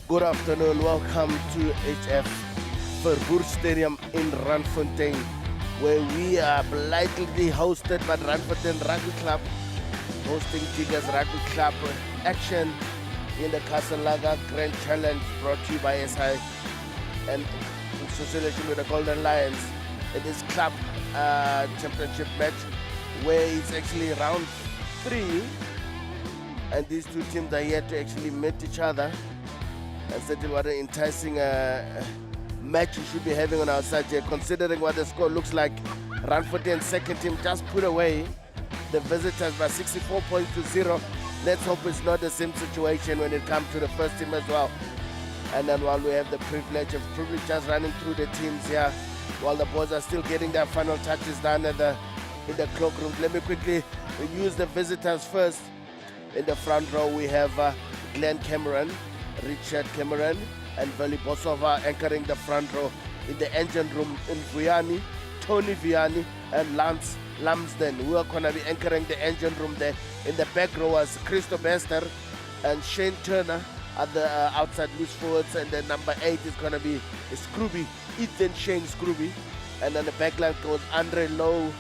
Good afternoon, welcome to HF Vervoer Stadium in Randfontein, where we are blatantly hosted by Randfontein Rugby Club, hosting Tigers Rugby Club action in the Casalaga Grand Challenge, brought to you by SI and in association with the Golden Lions. It is club championship match, where it's actually round 3, and these two teams are here to actually meet each other. And certainly what an enticing match we should be having on our side here, considering what the score looks like. Randfontein's second team just put away the visitors by 64 points to 0. Let's hope it's not the same situation when it comes to the first team as well. And then while we have the privilege just running through the teams here, while the boys are still getting their final touches done in the cloakroom. Let me quickly use the visitors first. In the front row we have Glenn Cameron, Richard Cameron, and Veli Bosova anchoring the front row. In the engine room, in Vianney, Tony Vianney, and Lance Lamsden, who are going to be anchoring the engine room there. In the back row was Christo Bester and Shane Turner at the outside loose forwards, and then number 8 is going to be Scrooby, Ethan Shane Scrooby. And then the back line goes Andre Lowe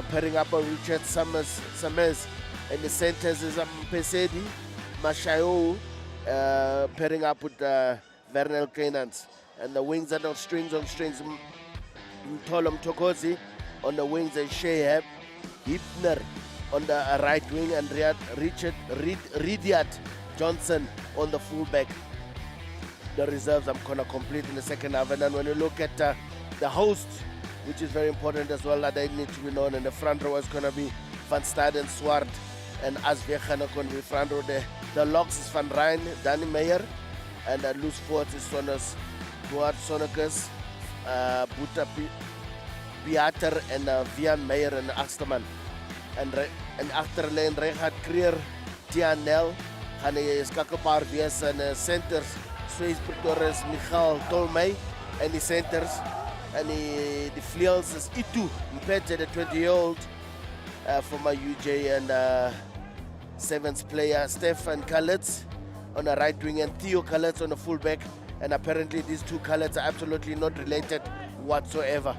pairing up with Richard Summers. And the centers is Pesedi, Mashayo, pairing up with Vernel Kenans. And the wings are on strings. Mtolom Tokosi on the wings and Shehab Hipner on the right wing, and Ridiat Johnson on the fullback. The reserves I'm going to complete in the second half. And then when you look at the hosts, which is very important as well, that they need to be known. In the front row is going to be Van Staden Swart and Asvekhan are going to be front row there. The locks is Van Rijn, Danny Meyer, and the loose forwards is Sonos, Duart Sonekus, Buta Piater, and Vian Meyer and Asterman. And achterlijn Reinhard Krier, Tian Nel, gaan die skakelpaar wees in centers, Swees Pretorius, Michael Tolmey, and the centers. And the fleels is Itu Mpete, the 20-year-old former UJ and Sevens player, Stefan Kalitz on the right wing, and Theo Kalitz on the fullback. And apparently these two Kalitz are absolutely not related whatsoever.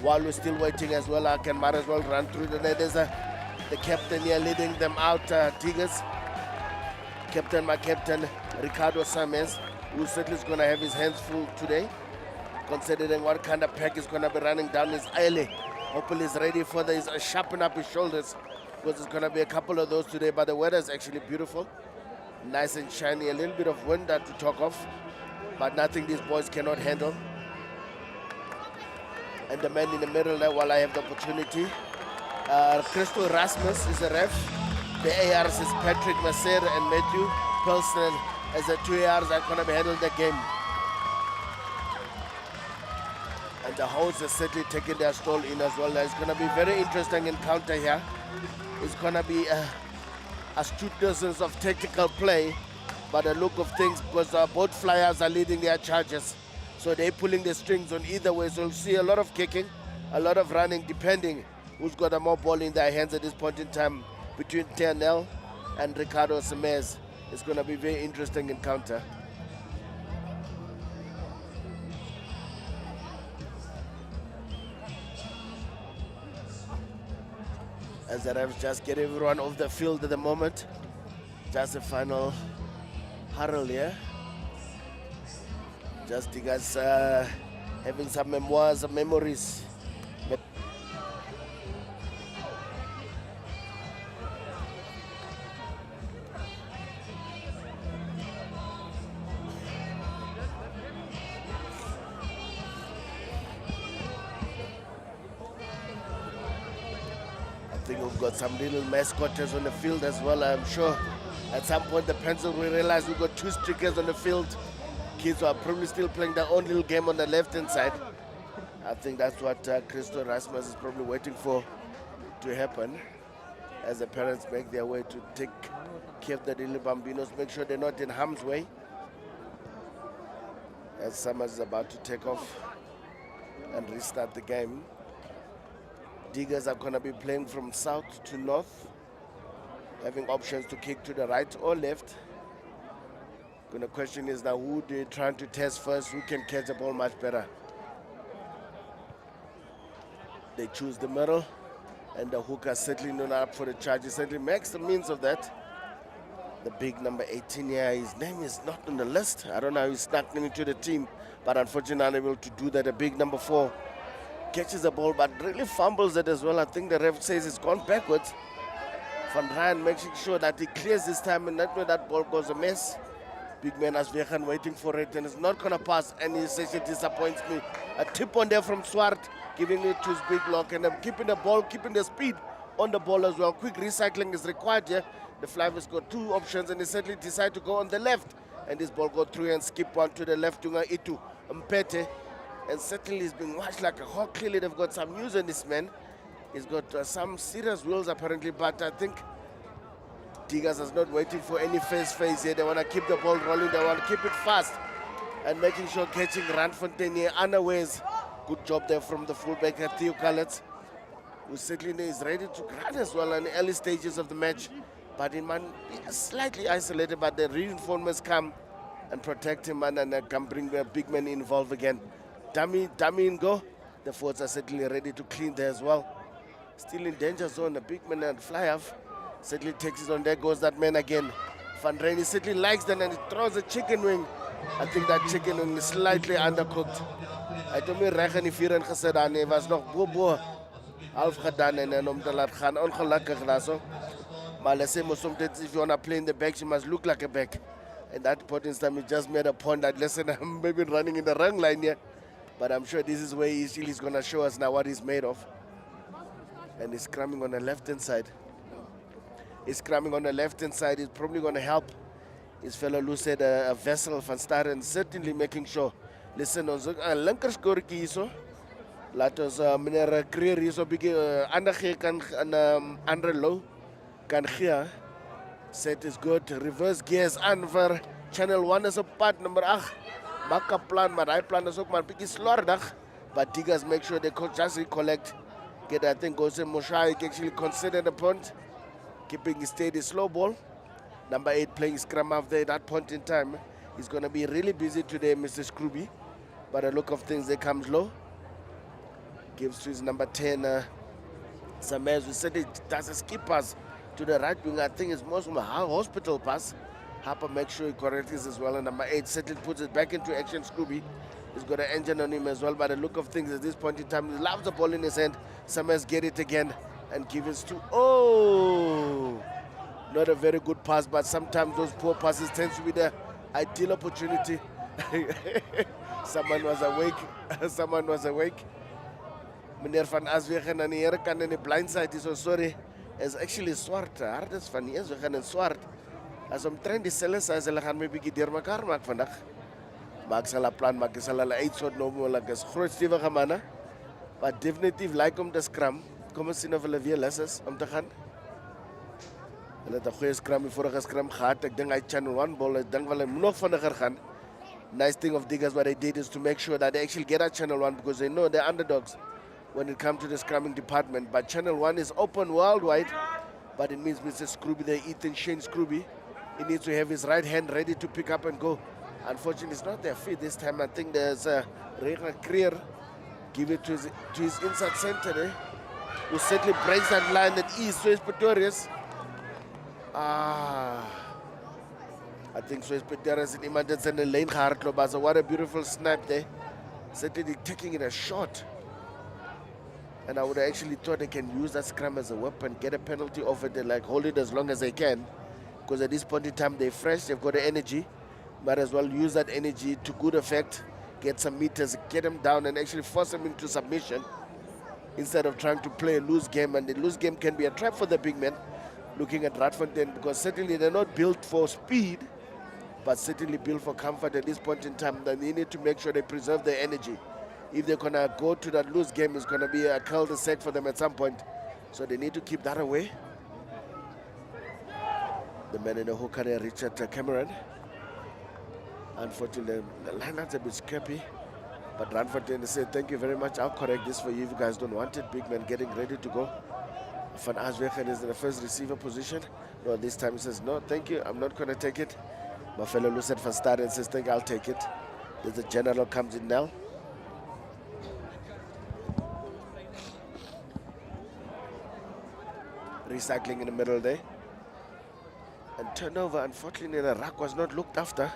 While we're still waiting as well, I can might as well run through the net. There's the captain here leading them out, Tigers. My captain, Ricardo Sames, who certainly is going to have his hands full today, considering what kind of pack is going to be running down his alley. Hopefully he's ready for this, sharpen up his shoulders, because there's going to be a couple of those today. But the weather is actually beautiful, nice and shiny, a little bit of wind to talk of, but nothing these boys cannot handle. And the man in the middle there, while I have the opportunity, Christo Rasmus is the ref. The ARs is Patrick Masser and Matthew Pilsner as the 2 ARs are going to be handling the game. And the hosts are certainly taking their stall in as well. It's going to be very interesting encounter here. It's going to be astuteness of tactical play, but the look of things, because both flyers are leading their charges. So they're pulling the strings on either way. So you'll see a lot of kicking, a lot of running, depending who's got a more ball in their hands at this point in time between Ternell and Ricardo Semez. It's going to be a very interesting encounter. As the refs just get everyone off the field at the moment. Just a final hurl here. Just you guys having some memoirs, some memories. I think we've got some little mascotters on the field as well. I'm sure at some point the pencil will realize we've got 2 streakers on the field. Kids are probably still playing their own little game on the left-hand side. I think that's what Christo Rasmus is probably waiting for to happen, as the parents make their way to take care of the little bambinos, make sure they're not in harm's way. As Summers is about to take off and restart the game. Diggers are going to be playing from south to north, having options to kick to the right or left, The question is now who they're trying to test first, who can catch the ball much better. They choose the middle, and the hooker certainly not up for the charge. He certainly makes the means of that. The big number 18 here, his name is not on the list. I don't know how he snuck into the team, but unfortunately unable to do that. The big number 4 catches the ball, but really fumbles it as well. I think the ref says it's gone backwards. Van Rijn making sure that he clears this time and not where that ball goes a mess. Big man Aswegan waiting for it, and it's not going to pass, and he says it disappoints me. A tip on there from Swart, giving it to his big lock, and keeping the ball, keeping the speed on the ball as well. Quick recycling is required here. The Flyers got 2 options, and they certainly decide to go on the left, and this ball go through and skip one to the left. Dunga Itu Mpete, and certainly he's being watched like a hawk. Clearly they've got some news on this man. He's got some serious wheels apparently, but I think Tigers is not waiting for any phase here. They want to keep the ball rolling. They want to keep it fast and making sure catching Randfontein here unawares. Good job there from the fullback Theo Kallets, who certainly is ready to run as well in the early stages of the match. But he might be slightly isolated, but the reinforcements come and protect him and can bring the big man involved again. Dummy in go. The forwards are certainly ready to clean there as well. Still in danger zone, the big man and fly off. Certainly takes it on, there goes that man again. Van Rijn certainly likes that, and he throws a chicken wing. I think that chicken wing is slightly undercooked. I don't mean Rechen if you're gesed aan, he was nog bobo half gedaan en om te laat gaan, ongelukkig daar so. Maar let's say sometimes if you want to play in the back, you must look like a back. And that point in time, he just made a point that, listen, I'm maybe running in the wrong line here. But I'm sure this is where he's going to show us now what he's made of. And he's scrumming on the left-hand side. He's scrumming on the left-hand side. He's probably going to help his fellow Lucid, a vessel van Staren, certainly making sure. Listen, ons linker skorkie hierso. Laat ons meneer Creer hierso bietjie ander gee kan ander low kan gee. Set is good. Reverse gears aan vir channel 1 is op pad nummer 8. Maak 'n plan, maar hy plan is ook maar bietjie slordig. But Tigers make sure they just recollect. Get that thing goes in Moshai actually consider the point. Keeping his steady slow ball. Number 8 playing scrum after that point in time. He's going to be really busy today, Mr. Scrooby. By the look of things, they comes low. Gives to his number 10, Samez. We said it does a skip pass to the right wing. I think it's most of a hospital pass. Harper makes sure he corrects this as well. And number 8 certainly puts it back into action. Scrooby. He's got an engine on him as well. By the look of things, at this point in time, he loves the ball in his hand. Samez get it again and give it to, oh, not a very good pass, but sometimes those poor passes tend to be the ideal opportunity. Someone was awake. Someone was awake. Meneer van Aswegen aan die here kant in die blind side is so sorry. Is actually swart. Hardes van die Aswegen en swart. As omtrent dieselfde size, hulle gaan my bietjie deurmekaar maak vandag. Maar ek sal 'n plan maak. Ek sal hulle uitsort nou moontlik is groot stewige manne. But definitief like om te scrum. Kom ons sien of hulle weer lus is om te gaan. Hulle het 'n goeie scrum, die vorige scrum gehad. Ek dink hy channel 1 ball, ek dink wel hy moet nog vinniger gaan. Nice thing of Diggers, what they did is to make sure that they actually get at channel 1 because they know they're underdogs when it comes to the scrumming department. But channel 1 is open worldwide, but it means Mr. Scrooby, the Ethan Shane Scrooby, he needs to have his right hand ready to pick up and go. Unfortunately, it's not their feet this time. I think there's a Rega Creer. Give it to his inside center, who certainly breaks that line that is Swiss Pretorius. I think Swiss Pretorius in Imandas in the lane hardloop. So what a beautiful snap there. Certainly taking it a shot. And I would have actually thought they can use that scrum as a weapon, get a penalty off it, and like hold it as long as they can. Because at this point in time they're fresh, they've got the energy. Might as well use that energy to good effect, get some meters, get them down and actually force them into submission instead of trying to play a loose game. And the loose game can be a trap for the big men. Looking at Randfontein, because certainly they're not built for speed, but certainly built for comfort at this point in time. Then they need to make sure they preserve their energy. If they're gonna go to that loose game, it's gonna be a cul-de-sac for them at some point. So they need to keep that away. The man in the hooker there, Richard Cameron. Unfortunately, the lineup's a bit scrappy. But Randfontein said, thank you very much. I'll correct this for you if you guys don't want it. Big man getting ready to go. Van Aswegen is in the first receiver position. No, this time he says, no, thank you. I'm not going to take it. My fellow Lucid for start and says, think I'll take it. There's a general comes in now. Recycling in the middle there. And turnover, unfortunately, the rack was not looked after.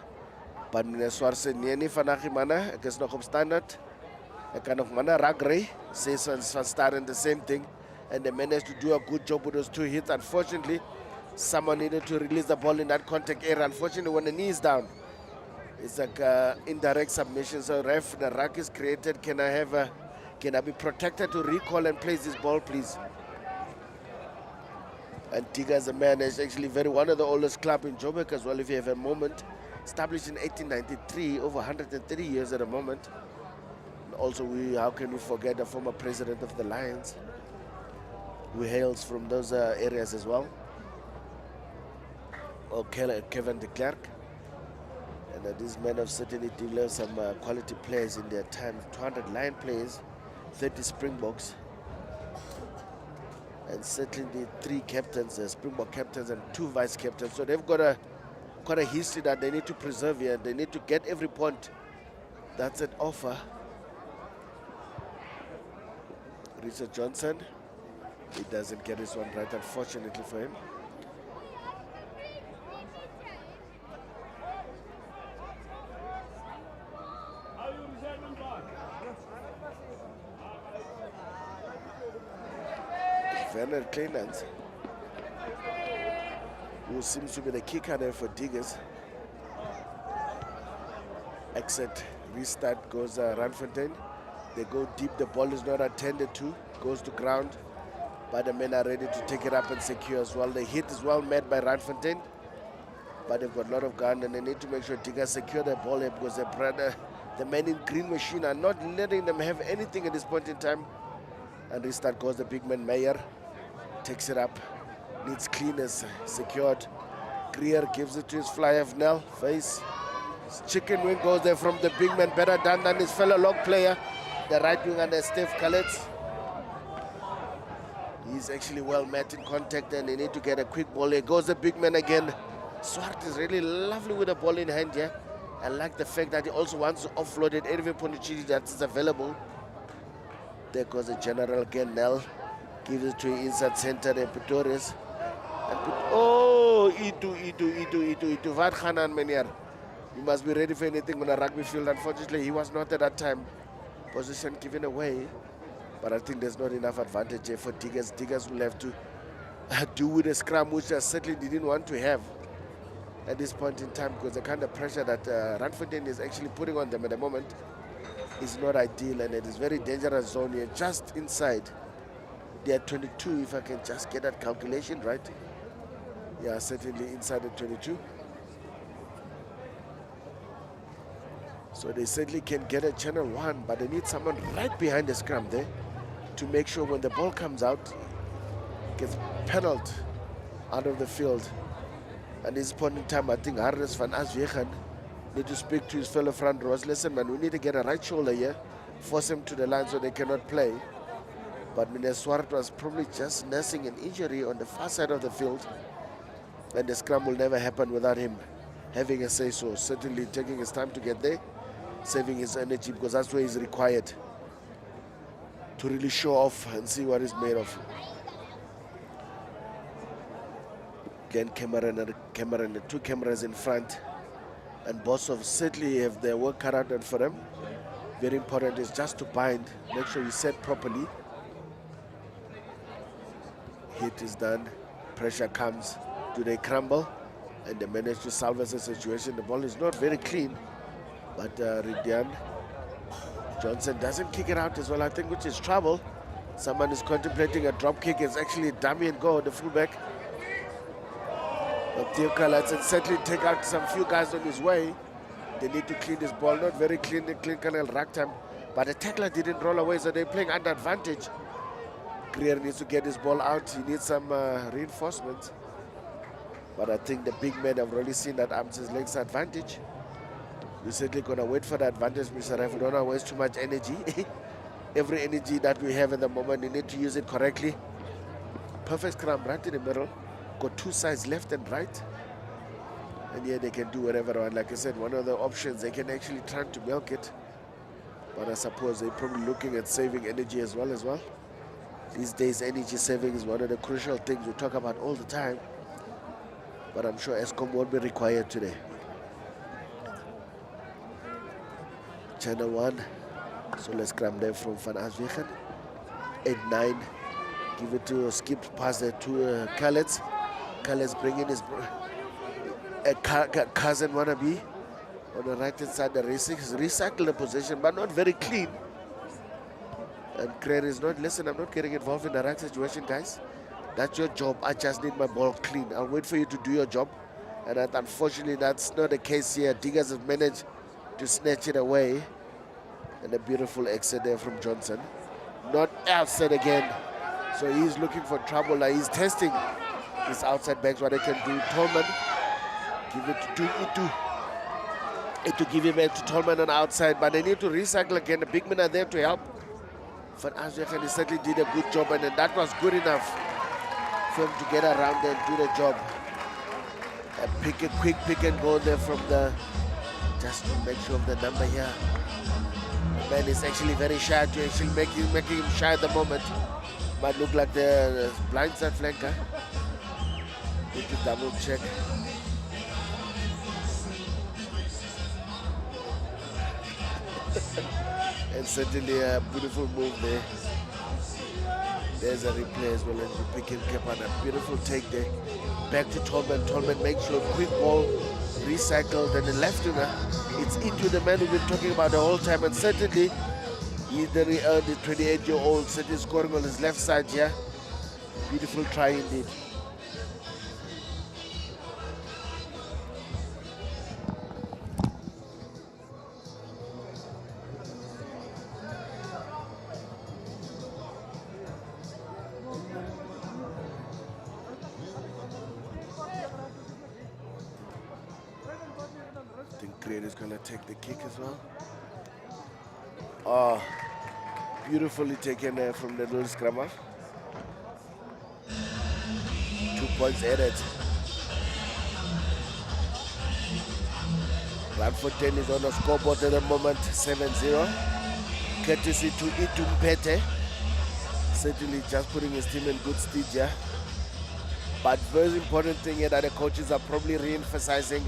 But Mineswar said, Nieni Fanachi Mana, I guess no standard. A kind of mana ragray, says Van Staren the same thing. And they managed to do a good job with those 2 hits. Unfortunately, someone needed to release the ball in that contact area. Unfortunately, when the knee is down, it's like indirect submission. So ref, the rack is created. Can I be protected to recall and place this ball, please? And Tiga as a man is actually one of the oldest club in Joburg as well, if you have a moment. Established in 1893, over 130 years at the moment. And also, how can we forget the former president of the Lions, who hails from those areas as well. Or Kevin de Klerk. And these men have certainly developed some quality players in their time. 200 Lion players, 30 Springboks. And certainly 3 captains, Springbok captains and 2 vice captains. So they've got quite a history that they need to preserve here. They need to get every point that's at offer. Richard Johnson, he doesn't get this one right, unfortunately for him. Werner Kleinans, who seems to be the kicker there for Diggers. Exit, restart goes Randfontein. They go deep, the ball is not attended to, goes to ground, but the men are ready to take it up and secure as well. The hit is well met by Randfontein, but they've got a lot of gun and they need to make sure Diggers secure the ball here because the men in green machine are not letting them have anything at this point in time. And restart goes the big man Meyer. Takes it up, needs cleaners, secured. Greer gives it to his flyer of Nell, face. His chicken wing goes there from the big man, better done than his fellow long player, the right wing under Steve Khaled. He's actually well met in contact and they need to get a quick ball. Here goes the big man again. Swart is really lovely with the ball in hand here. I like the fact that he also wants to offload it every opportunity that is available. There goes the general again, Nell. Gives it to inside center there, Pretorius. Oh, Itu, Wat Khanan Menier. You must be ready for anything on a rugby field. Unfortunately, he was not at that time. Position given away. But I think there's not enough advantage here for Diggers. Diggers will have to do with a scrum, which they certainly didn't want to have at this point in time, because the kind of pressure that Randfontein is actually putting on them at the moment is not ideal, and it is very dangerous zone here, just inside. They are 22, if I can just get that calculation right. Yeah, certainly inside the 22. So they certainly can get a channel 1, but they need someone right behind the scrum there to make sure when the ball comes out, gets pedaled out of the field. And this point in time, I think Harris van Aswegen need to speak to his fellow front rows. Listen, man, we need to get a right shoulder here, force him to the line so they cannot play. But Mineswart was probably just nursing an injury on the far side of the field, and the scrum will never happen without him having a say-so. Certainly taking his time to get there, saving his energy, because that's where he's required to really show off and see what he's made of. Again, Cameron, the 2 cameras in front, and Bosov certainly have their work cut out for them. Very important is just to bind, make sure you set properly. Hit is done, pressure comes, do they crumble? And they manage to salvage the situation. The ball is not very clean, but Ridian Johnson doesn't kick it out as well, I think, which is trouble. Someone is contemplating a drop kick. It's actually dummy and go, the fullback. But Theo Kalatz certainly take out some few guys on his way. They need to clean this ball, not very clean Colonel Ragtime, but the tackler didn't roll away, so they're playing under advantage. Greer needs to get his ball out. He needs some reinforcements. But I think the big men have already seen that arms his legs advantage. We're certainly going to wait for the advantage, Mr. Ref. We don't want to waste too much energy. Every energy that we have at the moment, we need to use it correctly. Perfect scrum right in the middle. Got 2 sides, left and right. And yeah, they can do whatever they want. Like I said, one of the options, they can actually try to milk it. But I suppose they're probably looking at saving energy as well. These days, energy saving is one of the crucial things we talk about all the time. But I'm sure Eskom won't be required today. Channel 1. So let's grab them from Van Aswegen. 8-9. Give it to skip past there to Khaled. Khaled's bringing his cousin wannabe on the right hand side. The recycle the position, but not very clean. And Claire is not, listen, I'm not getting involved in the right situation, guys. That's your job. I just need my ball clean. I'll wait for you to do your job. And unfortunately, that's not the case here. Diggers have managed to snatch it away. And a beautiful exit there from Johnson. Not outside again. So he's looking for trouble. He's testing his outside backs, what they can do. Tolman, give it to Itu. Itu give it back to Tolman on outside. But they need to recycle again. The big men are there to help. Van Aswegen, he certainly did a good job. And that was good enough for him to get around there and do the job. And quick pick and go there from the, just to make sure of the number here. The man is actually very shy to actually making him shy at the moment. Might look like the blindside flanker. Need to double check. And certainly a beautiful move there. There's a replay as well as you pick him cap on a beautiful take there. Back to Tolman. Tolman makes sure quick ball recycled, and the left winger, it's into the man we've been talking about the whole time, and certainly he really earned the 28-year-old certainly scoring on his left side here. Beautiful try indeed. I think Creed is going to take the kick as well. Oh, beautifully taken there from the little scrummer. 2 points added. Randfontein is on the scoreboard at the moment, 7-0. Courtesy to Itumpete. Certainly just putting his team in good stead here. But very important thing here that the coaches are probably re-emphasizing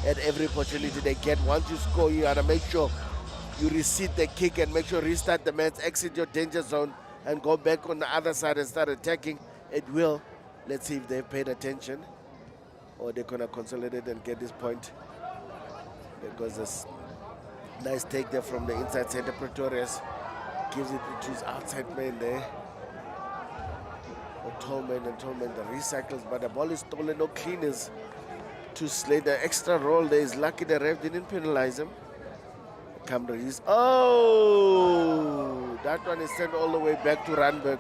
at every opportunity they get. Once you score, you gotta make sure you receive the kick and make sure restart the match, exit your danger zone, and go back on the other side and start attacking. It will. Let's see if they've paid attention or they're gonna consolidate and get this point. Because this nice take there from the inside center. Pretorius gives it to his outside man there. Tolman and Tolman, the recycles, but the ball is stolen, no cleaners to slay. The extra roll there is lucky the ref didn't penalize him. Camrys. Oh, that one is sent all the way back to Randburg,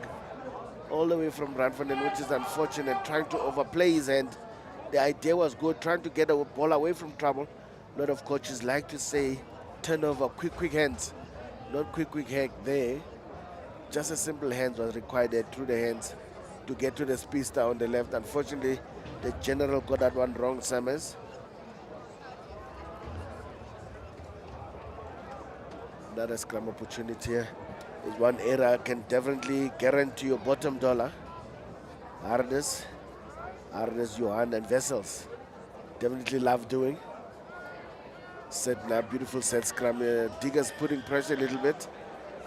all the way from Randfontein, which is unfortunate, trying to overplay his hand. The idea was good, trying to get the ball away from trouble. A lot of coaches like to say turnover, quick hands, not quick hack there. Just a simple hands was required there through the hands to get to the speedster on the left. Unfortunately, the general got that one wrong, Summers. Another scrum opportunity here is one error can definitely guarantee your bottom dollar. Arnes, Johan, and Vessels definitely love doing. Set now, beautiful set scrum. Diggers putting pressure a little bit.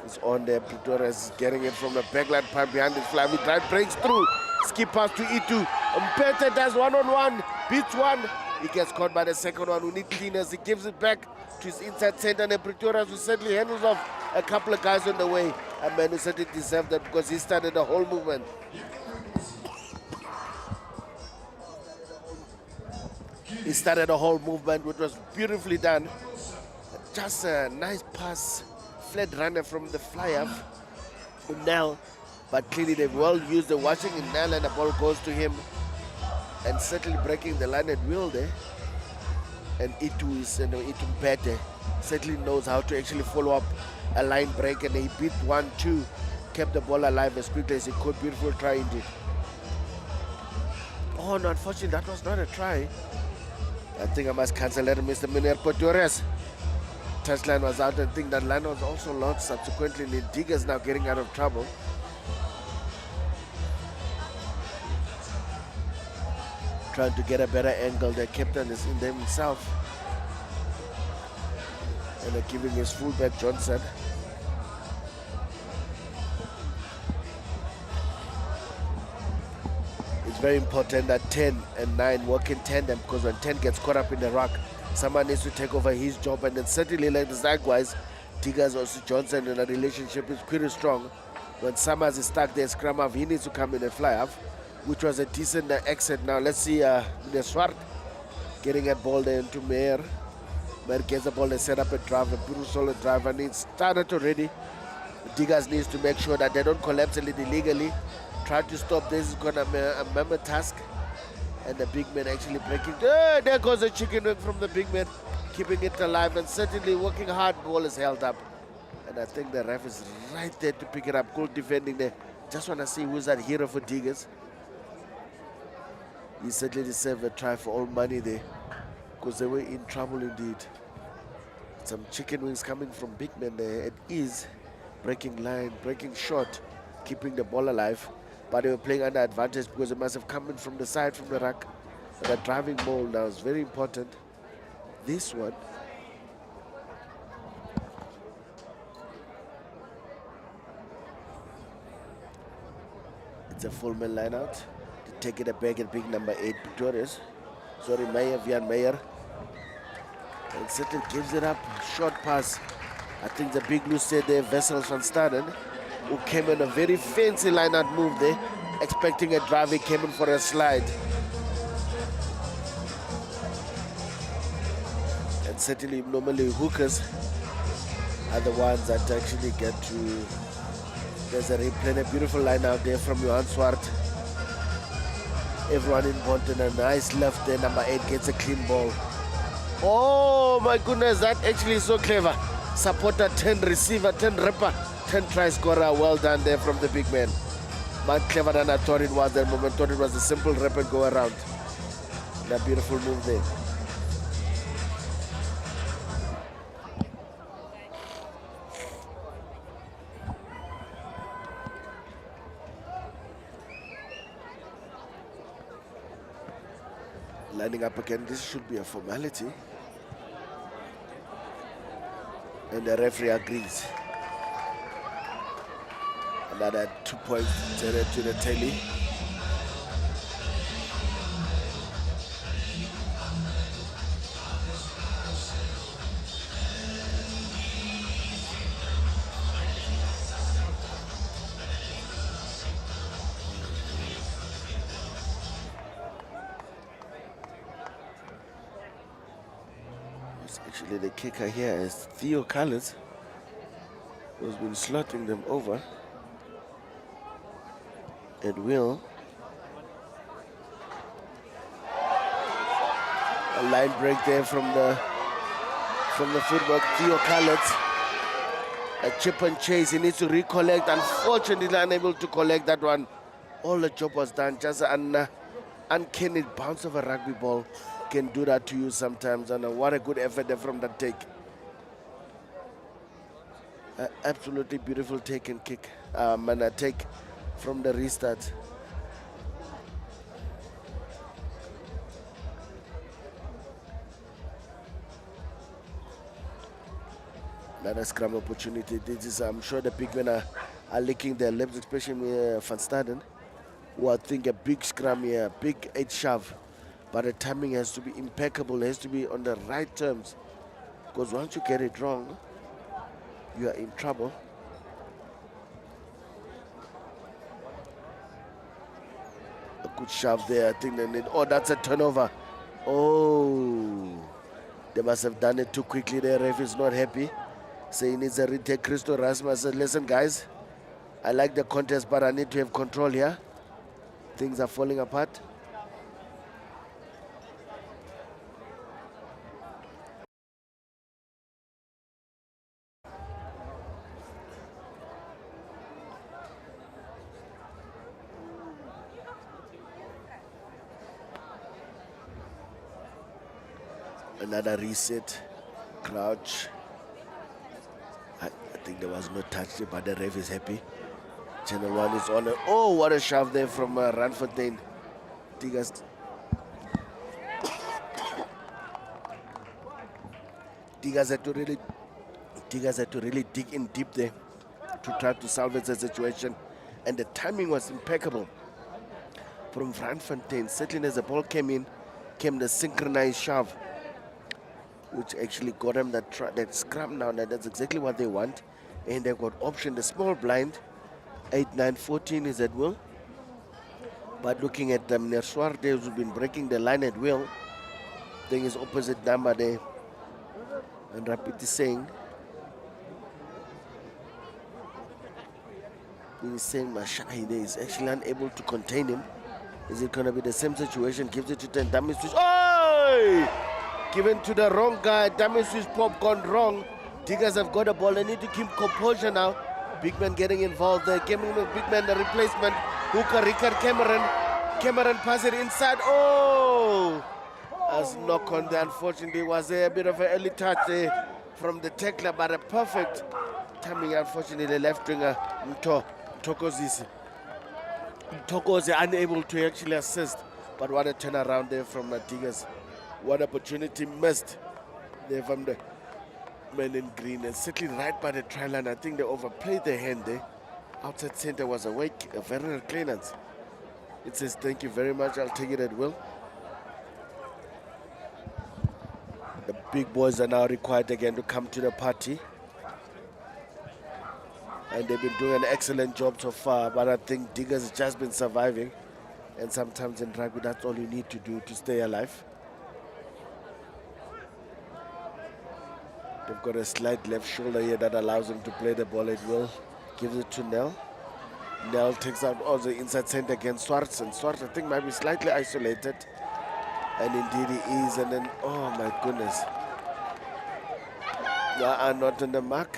It's on there. Pretorius is getting it from the backline pipe behind his fly. Drive breaks through. Skip pass to Itu. Mpete does one-on-one. Beats one. He gets caught by the second one. We need cleaners. He gives it back to his inside center. And Pretorius who certainly handles off a couple of guys on the way. A man who certainly deserved that because he started the whole movement. He started the whole movement, which was beautifully done. Just a nice pass. Flat runner from the fly-up, Nell, but clearly they've well used the watching in Nell, and the ball goes to him, and certainly breaking the line at will there. And Itu Mpete certainly knows how to actually follow up a line break, and he beat 1-2, kept the ball alive as quickly as he could. Beautiful try indeed. Oh no, unfortunately that was not a try. I think I must cancel that, Mr. Miner Potores. Touchline was out. I think that line was also lost. Subsequently, the Diggers now getting out of trouble. Trying to get a better angle. The captain is in there himself. And they're giving his fullback Johnson. It's very important that 10 and 9 work in tandem, because when 10 gets caught up in the ruck, someone needs to take over his job. And then certainly like the likewise, Diggers also Johnson in a relationship is pretty strong. When Summers is stuck there, scrum half, he needs to come in and fly off, which was a decent exit. Now let's see the Swart getting a ball there into Meyer. Meyer gets the ball and set up a drive, a pretty solid drive, and it's started already. Diggers needs to make sure that they don't collapse it illegally. Try to stop this is gonna be a mammoth task. And the big man actually breaking. There goes the chicken wing from the big man, keeping it alive and certainly working hard. Ball is held up. And I think the ref is right there to pick it up. Good defending there. Just want to see who's that hero for Diggers. He certainly deserved a try for all money there, because they were in trouble indeed. Some chicken wings coming from big man there. It is breaking line, breaking short, keeping the ball alive. But they were playing under advantage because they must have come in from the side, from the rack. And the driving ball now is very important. This one. It's a full man line out. To take it back and pick number 8, Victorious. Sorry, Meyer, Vian Meyer. And Settle gives it up. Short pass. I think the big blue said there, Vessels van Staden, who came in a very fancy line-out move there, expecting a drive. He came in for a slide. And certainly, normally hookers are the ones that actually get to. There's a replay, a beautiful line out there from Johan Swart. Everyone in Bonton, a nice left there. Number 8 gets a clean ball. Oh my goodness, that actually is so clever. Supporter 10, receiver 10, ripper 10, try scorer. Well done there from the big man. Much clever than I thought it was that moment. Thought it was a simple rip and go around. That beautiful move there. Lining up again, this should be a formality. And the referee agrees. Another 2 points to the tally. Actually, the kicker here is Theo Collins, who's been slotting them over. And Will. A line break there from the footwork. Theo Collins. A chip and chase. He needs to recollect. Unfortunately, unable to collect that one. All the job was done. Just an uncanny bounce of a rugby ball can do that to you sometimes. And what a good effort there from that take. Absolutely beautiful take and kick. And a take from the restart. Another scrum opportunity. This is, I'm sure the big men are licking their lips, especially Van Staden, who I think a big scrum here, big 8 shove. But the timing has to be impeccable, it has to be on the right terms. Because once you get it wrong, you are in trouble. A good shove there, I think they need. Oh, that's a turnover. Oh, they must have done it too quickly. The ref is not happy. So he needs a retake. Christo Rasmus said, listen guys, I like the contest, but I need to have control here. Things are falling apart. Another reset. Crouch. I think there was no touch there, but the ref is happy. Channel 1 is on. Oh, what a shove there from Randfontein. Tigers had to really dig in deep there to try to salvage the situation, and the timing was impeccable from Randfontein. Certainly as the ball came in, came the synchronized shove, which actually got them that scrum now. That's exactly what they want, and they got option. The small blind, 8-9-14 is at will. But looking at them, Suarez who's been breaking the line at will. I think his opposite number there. And Rapid is saying, Mashai there is actually unable to contain him. Is it going to be the same situation? Gives it to 10. Dummy switch. Oh! Given to the wrong guy. Dummy switch pop gone wrong. Tigers have got a ball. They need to keep composure now. Big man getting involved there. Big man the replacement. Hooker, Ricard Cameron. Cameron pass it inside. Oh! As knock on there, unfortunately, was a bit of an early touch there from the tackler, but a perfect timing, unfortunately, the left winger, Tokozi unable to actually assist, but what a turnaround there from Tigers. What opportunity missed there from the men in green, and sitting right by the try line. I think they overplayed their hand there. Outside center was awake, a very clearance. It says, thank you very much, I'll take it at will. The big boys are now required again to come to the party. And they've been doing an excellent job so far, but I think Diggers has just been surviving. And sometimes in rugby, that's all you need to do to stay alive. They've got a slight left shoulder here that allows them to play the ball at will. Gives it to Nell. Nell takes out all the inside center against Swartz. And Swartz, I think, might be slightly isolated. And indeed he is. And then, oh my goodness. They are not on the mark.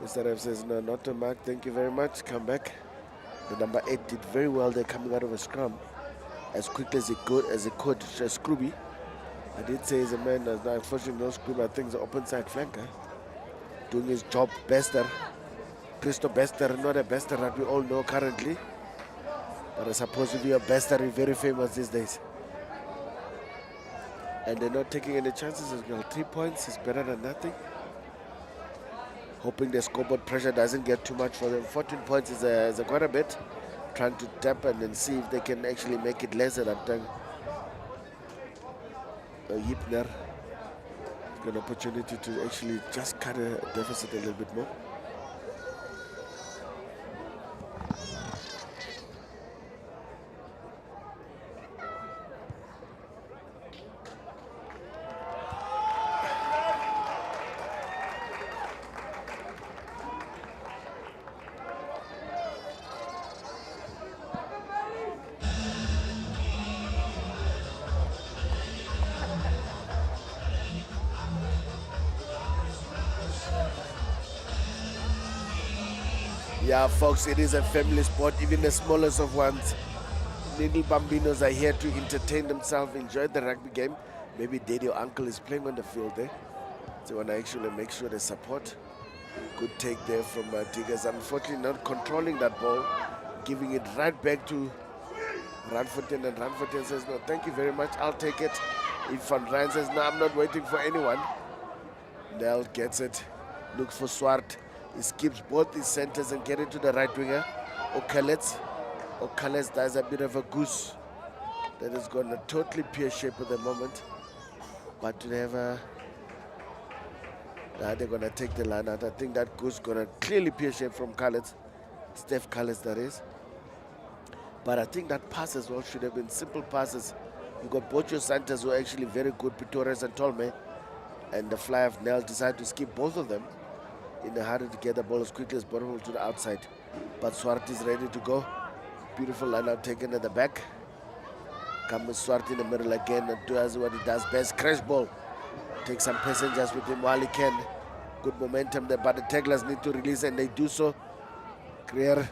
Mr. Ref says, no, not on the mark. Thank you very much. Come back. The number 8 did very well there coming out of a scrum. As quickly as he could. Scrooby. I did say he's a man, unfortunately no Scrooby. I think he's an open side flanker. Doing his job. Bester. Christo Bester, not a Bester that we all know currently. But I suppose if you're a Bester, you're very famous these days. And they're not taking any chances as well. 3 points is better than nothing. Hoping the scoreboard pressure doesn't get too much for them. 14 points is quite a bit. Trying to tap and then see if they can actually make it less at that time. Yipner got an opportunity to actually just cut a deficit a little bit more. Yeah, folks, it is a family sport, even the smallest of ones. Little bambinos are here to entertain themselves, enjoy the rugby game. Maybe daddy or uncle is playing on the field there. So want to actually make sure they support. Good take there from Tigers. Unfortunately, not controlling that ball, giving it right back to Randfontein. And Randfontein says, no, thank you very much, I'll take it. If Van Rijn says, no, I'm not waiting for anyone. Nell gets it, looks for Swart. He skips both his centers and get it to the right winger. O'Kallets does a bit of a goose that is going to totally pear shape at the moment. But do they have a... Nah, they're going to take the line out. I think that goose is going to clearly pear shape from Kallets. Steph Kallets, that is. But I think that pass as well should have been simple passes. You got both your centers who are actually very good, Pretorius and Tolme. And the fly of Nell decided to skip both of them in a hurry to get the ball as quickly as possible to the outside. But Swart is ready to go. Beautiful line out taken at the back. Comes Swart in the middle again and does what he does best. Crash ball. Take some passengers with him while he can. Good momentum there, but the tacklers need to release and they do so. Clear.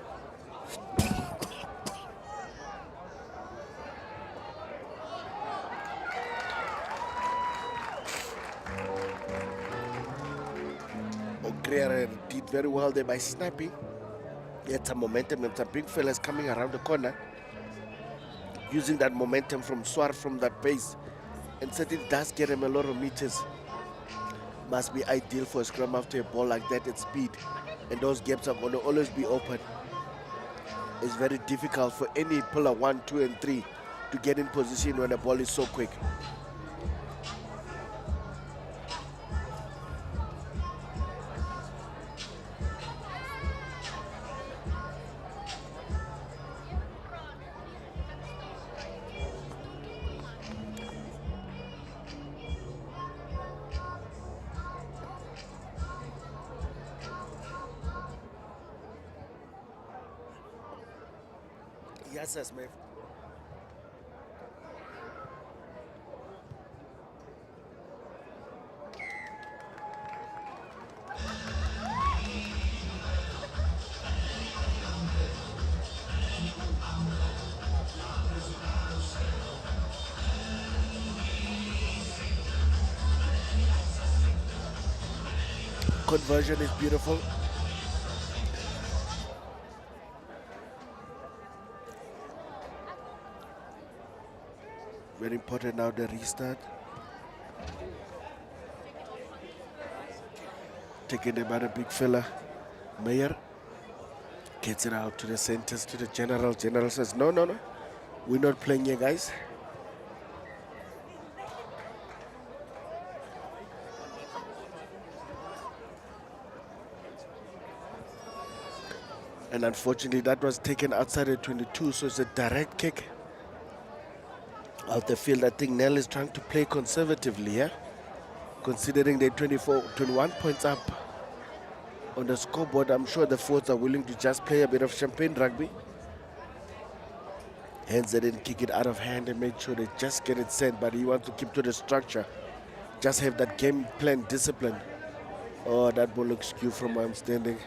Greer did very well there by snapping. He had some momentum and some big fellas coming around the corner, using that momentum from Swar from that base. And certainly does get him a lot of meters. Must be ideal for a scrum after a ball like that at speed. And those gaps are going to always be open. It's very difficult for any pillar 1, 2, and 3 to get in position when the ball is so quick. Yes, yes, mate. Conversion is beautiful. Very important now, the restart. Taking them out a big fella. Mayer gets it out to the centers, to the general. General says, no, no, no. We're not playing here, guys. And unfortunately, that was taken outside the 22, so it's a direct kick out the field. I think Nell is trying to play conservatively here, considering they're 21 points up on the scoreboard. I'm sure the Fords are willing to just play a bit of champagne rugby. Hence, they didn't kick it out of hand and made sure they just get it sent, but he wants to keep to the structure. Just have that game plan discipline. Oh, that ball looks skewed from where I'm standing.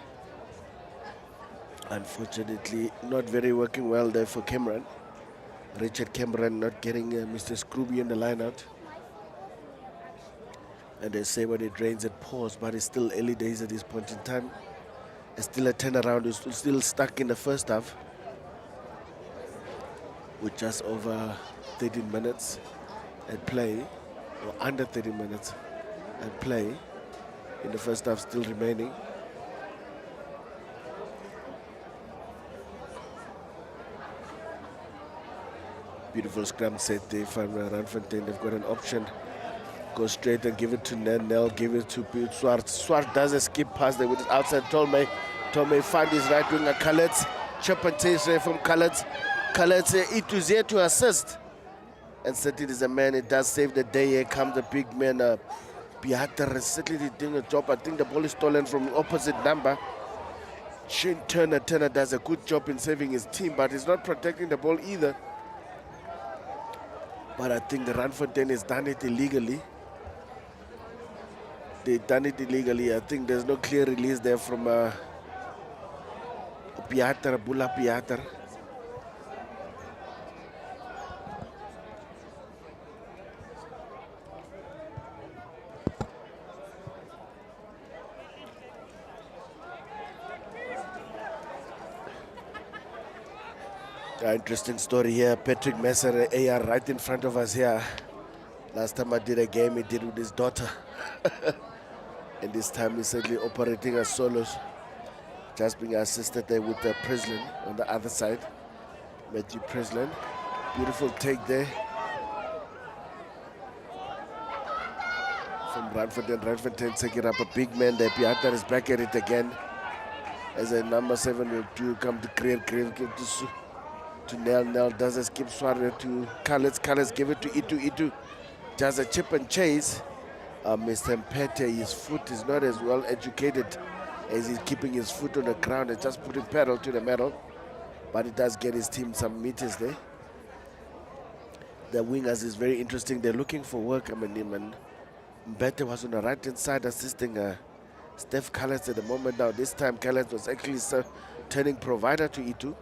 Unfortunately, not very working well there for Cameron. Richard Cameron not getting Mr. Scrooby in the line-out. And they say when it rains it pours, but it's still early days at this point in time. It's still a turnaround. It's still stuck in the first half with just over 13 minutes at play, or under 30 minutes at play in the first half still remaining. Beautiful scrum set there from Randfontein. They've got an option. Go straight and give it to Nell. Give it to Swart. Swart does a skip pass there with his outside. Tolmay find his right winger. Khaled. Chip and taste from Khaled. Khaled, it was here to assist. And certainly is a man. It does save the day. Here comes the big man. Piater is certainly doing a job. I think the ball is stolen from the opposite number. Shane Turner. Turner does a good job in saving his team, but he's not protecting the ball either. But I think the Randfontein has done it illegally. They've done it illegally. I think there's no clear release there from Piater, Bula Piater. Interesting story here. Patrick Messer, AR, right in front of us here. Last time I did a game, he did with his daughter. And this time he's certainly operating as solos. Just being assisted there with Preslin on the other side. Matthew Preslin. Beautiful take there from Randfontein. Randfontein taking up a big man there. Piater is back at it again. As a number 7 will do come to Greer. Greer give to Nell. Nell does a skip swat to Khaled. Khaled give it to Itu. Does a chip and chase. Mr. Mpete, his foot is not as well educated as he's keeping his foot on the ground and just putting pedal to the metal. But it does get his team some meters there. The wingers is very interesting. They're looking for work. I mean, Mpete was on the right-hand side assisting Steph Khaled at the moment. Now, this time Khaled was actually turning provider to Itu.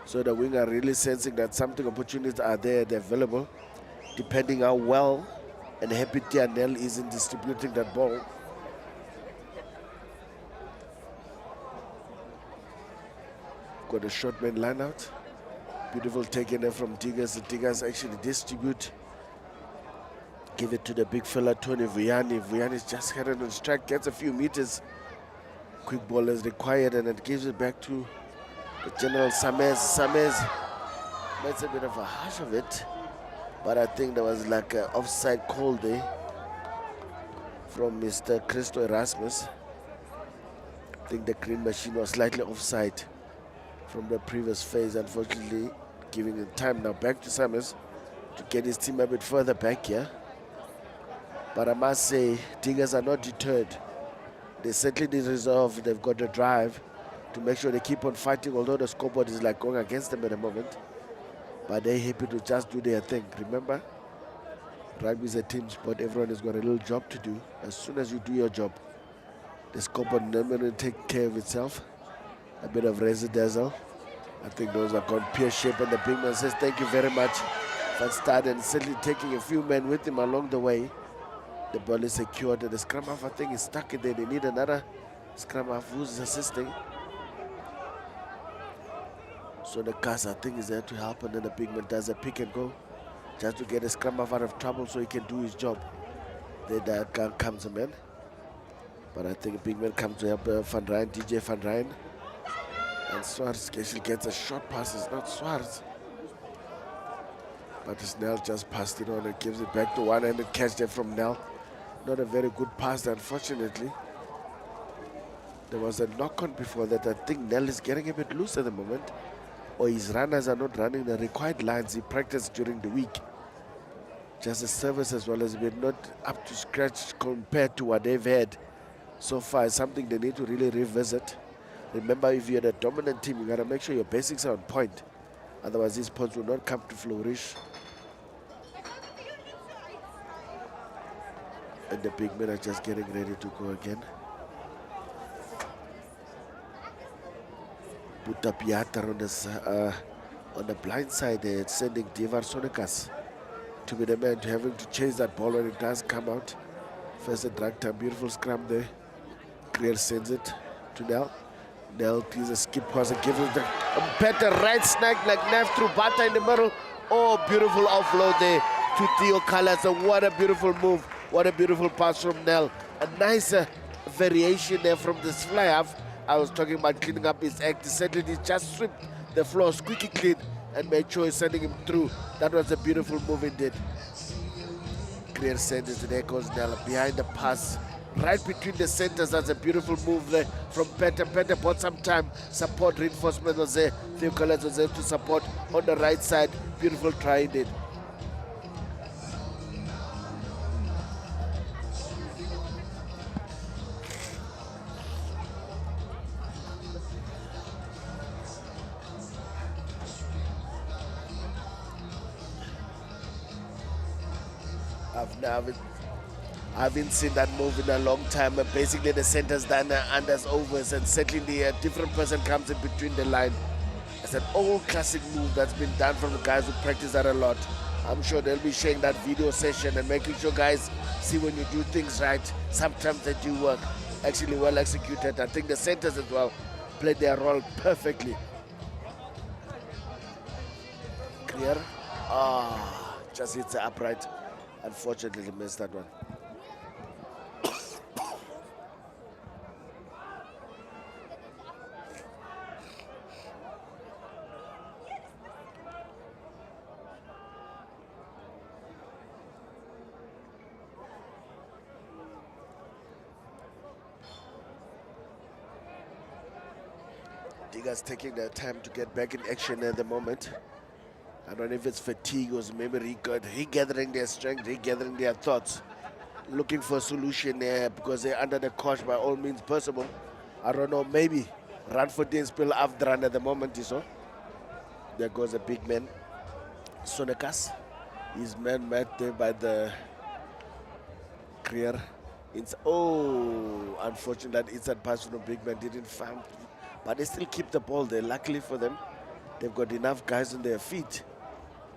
So the winger really sensing that something opportunities are there, they're available, depending how well and happy Tianel is in distributing that ball. got a short man line out. Beautiful taken there from Diggers. The Diggers actually distribute. Give it to the big fella, Tony Vuyani. Vuyani's just headed on strike, gets a few meters. Quick ball is required, and it gives it back to the General Samez. Samez makes a bit of a hash of it, but I think there was like an offside call there from Mr. Christo Erasmus. I think the green machine was slightly offside from the previous phase, unfortunately, giving him time now back to Samez to get his team a bit further back here. But I must say, Diggers are not deterred. They certainly resolve. They've got the drive to make sure they keep on fighting, although the scoreboard is like going against them at the moment. But they're happy to just do their thing. Remember, rugby is a team sport. Everyone has got a little job to do. As soon as you do your job, the scoreboard will take care of itself. A bit of razzle-dazzle. I think those are called peer shape, and the big man says thank you very much. Van Staden certainly taking a few men with him along the way. The ball is secured, and the scrum half, I think, is stuck in there. They need another scrum half who's assisting. So the cast, I think, is there to help, and then the big man does a pick and go just to get a scrum half out of trouble so he can do his job. There comes a man. But I think a big man comes to help Van Rijn, DJ Van Rijn. And Swartz actually gets a short pass. It's not Swartz, but Snell just passed it on and gives it back to one-handed catch there from Nell. Not a very good pass, unfortunately. There was a knock-on before that. I think Nell is getting a bit loose at the moment, or his runners are not running the required lines he practiced during the week. Just the service as well as a bit not up to scratch compared to what they've had so far. It's something they need to really revisit. Remember, if you're the dominant team, you got to make sure your basics are on point. Otherwise, these points will not come to flourish. And the big men are just getting ready to go again. Put up Yatar on the blind side there, sending Divar Sonikas to be the man to having to chase that ball when it does come out. First a drag time, beautiful scrum there. Greer sends it to Nell. Nell plays a skip pass and gives it the better right snag like knife through Bata in the middle. Oh, beautiful offload there to Theo Callas. So what a beautiful move. What a beautiful pass from Nell. A nice variation there from this fly half. I was talking about cleaning up his act. He certainly just swept the floor squeaky clean and made sure he's sending him through. That was a beautiful move indeed. Greer sends it, there goes Nell behind the pass. Right between the centers, that's a beautiful move there from Peter. Peter bought some time. Support reinforcement was there. Theo Collins was there to support on the right side. Beautiful try indeed. I haven't seen that move in a long time. Basically, the center's done unders, overs, and certainly a different person comes in between the line. It's an old classic move that's been done from the guys who practice that a lot. I'm sure they'll be sharing that video session and making sure guys see when you do things right. Sometimes they do work. Actually well executed. I think the centers as well played their role perfectly. Clear. Just hits the upright. Unfortunately, missed that one. Diggers taking their time to get back in action at the moment. I don't know if it's fatigue or maybe regathering their strength, regathering their thoughts, looking for a solution there because they're under the cosh by all means possible. I don't know, maybe Randfontein still have the run at the moment, so. There goes a big man, Sonekas. His man met there by the career. Oh, unfortunate that inside pass from the big man didn't find, but they still keep the ball there. Luckily for them, they've got enough guys on their feet.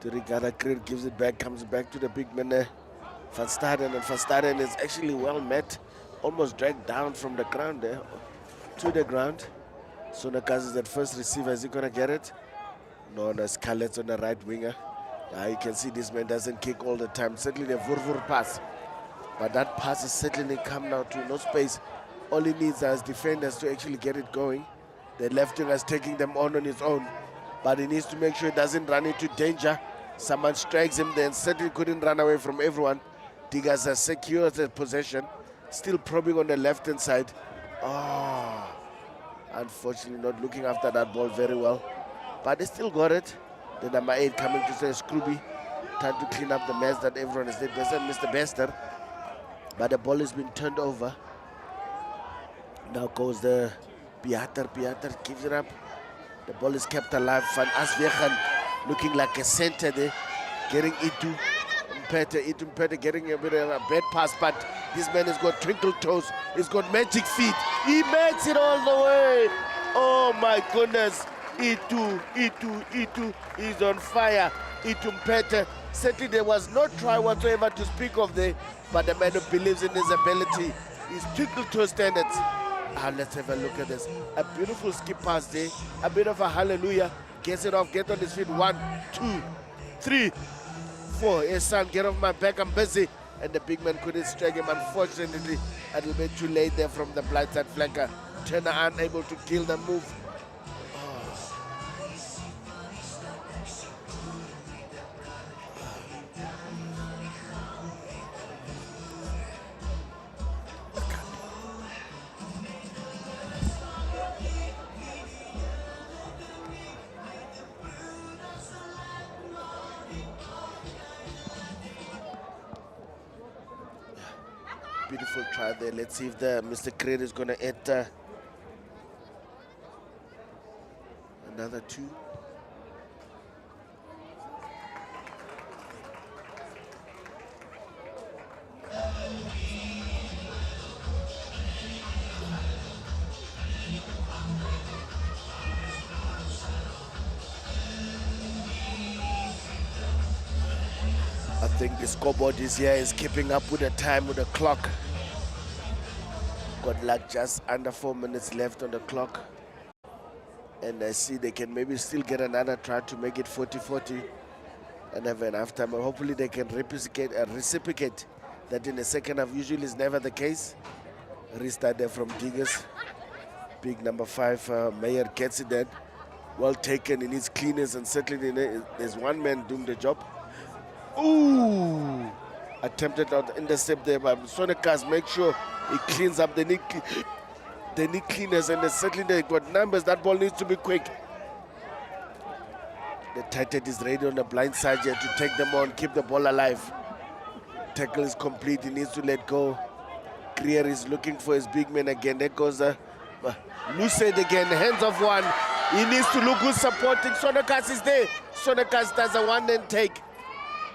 To Ricardo Creer gives it back, comes back to the big man there. Van Staden, and Van Staden is actually well met, almost dragged down from the ground there to the ground. Sonakas is at first receiver. Is he going to get it? No, no, Scarlett's on the right winger. You can see this man doesn't kick all the time. Certainly the Vurvur pass. But that pass is certainly come now to no space. All he needs as defenders to actually get it going. The left winger is taking them on his own. But he needs to make sure he doesn't run into danger. Someone strikes him there and certainly couldn't run away from everyone. Diggers has secured the possession. Still probing on the left-hand side. Oh, unfortunately not looking after that ball very well. But they still got it. The number 8 coming to say Scrooby. Trying to clean up the mess that everyone has did. Mr. Bester. But the ball has been turned over. Now goes the Piater. Piater gives it up. The ball is kept alive. Van Aswegen looking like a center there. Getting Itu Mpete getting a bit of a bad pass. But this man has got twinkle toes. He's got magic feet. He makes it all the way. Oh my goodness. Itu is on fire. Itu Mpete. Certainly there was no try whatsoever to speak of there. But the man who believes in his ability is twinkle toe standards. Let's have a look at this. A beautiful skip pass there. A bit of a hallelujah. Gets it off, get on his feet. 1, 2, 3, 4. Yes, son, get off my back, I'm busy. And the big man couldn't strike him. Unfortunately, a little bit too late there from the blindside flanker. Turner unable to kill the move. Beautiful try there. Let's see if the Mr. Creed is going to enter another 2. I think the scoreboard is here, is keeping up with the time, with the clock. Got like just under 4 minutes left on the clock. And I see they can maybe still get another try to make it 40-40 and have enough time. And hopefully they can reciprocate that in the second half. Usually is never the case. Restart there from Diggers. Big number 5, Mayer gets it then. Well taken, he needs cleaners, and certainly there's one man doing the job. Ooh! Attempted out intercept there by Sonekas. Make sure he cleans up. They need cleaners, and certainly they got numbers. That ball needs to be quick. The tight end is ready on the blind side here to take them on, keep the ball alive. Tackle is complete. He needs to let go. Greer is looking for his big man again. There goes Lucid again. Hands off one. He needs to look who's supporting. Sonekas is there. Sonekas does a one-hand take.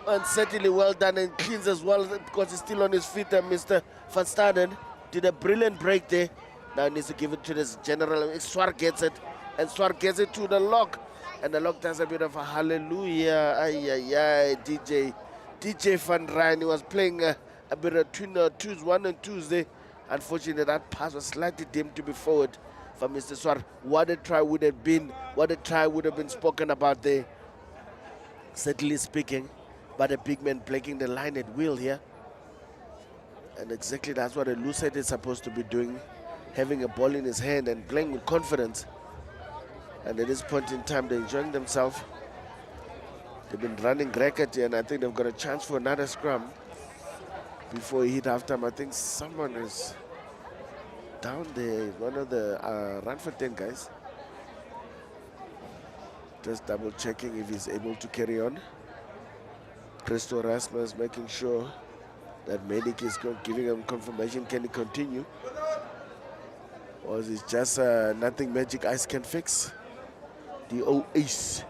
And certainly well done, and cleans as well because he's still on his feet. Mr. Van Staden did a brilliant break there. Now he needs to give it to this general. Swar gets it, and Swar gets it to the lock. And the lock does a bit of a hallelujah. DJ Van Rijn, he was playing a bit of twos, 1 and 2s there. Unfortunately, that pass was slightly dimmed to be forward for Mr. Swar. What a try would have been, what a try would have been spoken about there. Certainly speaking. But a big man breaking the line at will here. And exactly that's what a Lucid is supposed to be doing. Having a ball in his hand and playing with confidence. And at this point in time, they're enjoying themselves. They've been running racket here, and I think they've got a chance for another scrum before he hit halftime. I think someone is down there, one of the Randfontein guys. Just double checking if he's able to carry on. Christo Rasmus making sure that Medic is giving him confirmation. Can he continue? Or is it just nothing magic ice can fix? The old ace.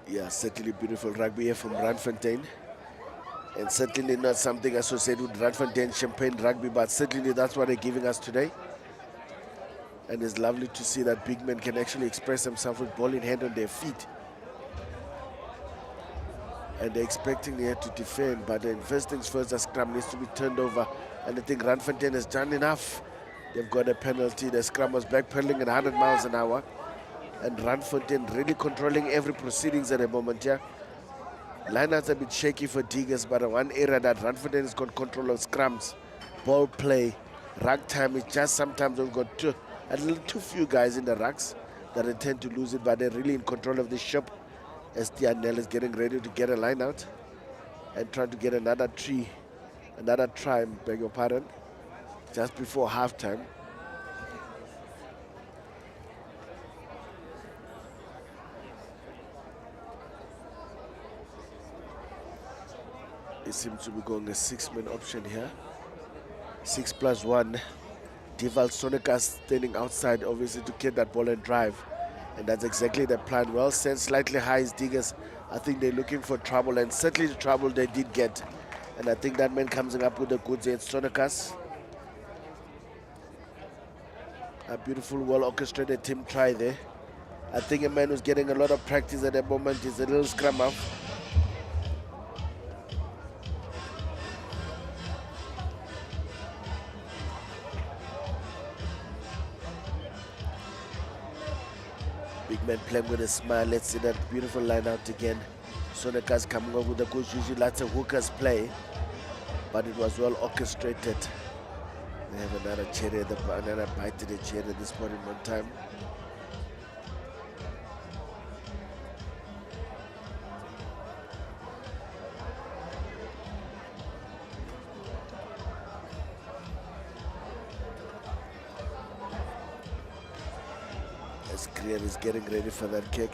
Yeah, certainly beautiful rugby here from Randfontein. And certainly not something associated with Randfontein Champagne rugby, but certainly that's what they're giving us today. And it's lovely to see that big men can actually express themselves with ball in hand on their feet. And they're expecting here to defend, but then first things first, the scrum needs to be turned over. And I think Randfontein has done enough. They've got a penalty. The scrum was backpedaling at 100 miles an hour. And Randfontein really controlling every proceedings at the moment here. Lineouts a bit shaky for Diggers, but one area that Randfontein has got control of scrums, ball play, ruck time. It's just sometimes we've got a little too few guys in the rucks that intend to lose it, but they're really in control of the ship. As Tianel is getting ready to get a line out and trying to get another try, beg your pardon, just before halftime. It seems to be going a 6-man option here. 6+1. Dival Sonica standing outside, obviously, to get that ball and drive. And that's exactly the plan. Well sent, slightly high is Diggers. I think they're looking for trouble, and certainly the trouble they did get. And I think that man comes up with the goods. It's Sonicas. A beautiful, well-orchestrated team try there. I think a man who's getting a lot of practice at the moment is a little scrum off. Big man playing with a smile. Let's see that beautiful line out again. Sonicas coming up with a good, usually that's a hooker's play, but it was well orchestrated. They have another cherry, another bite to the cherry at this point in one time. As Krier is getting ready for that kick.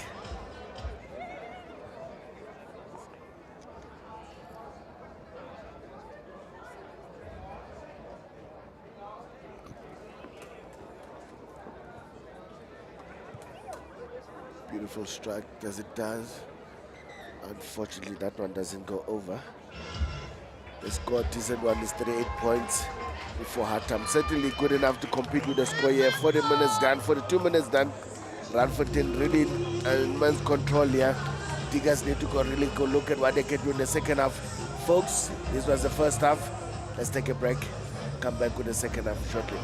Beautiful strike as it does. Unfortunately, that one doesn't go over. The score, decent one, is 38 points before halftime. Certainly good enough to compete with the score here. 40 minutes done, 42 minutes done. Randfontein really in man's control here. Diggers need to really go look at what they can do in the second half. Folks, this was the first half. Let's take a break. Come back with the second half shortly.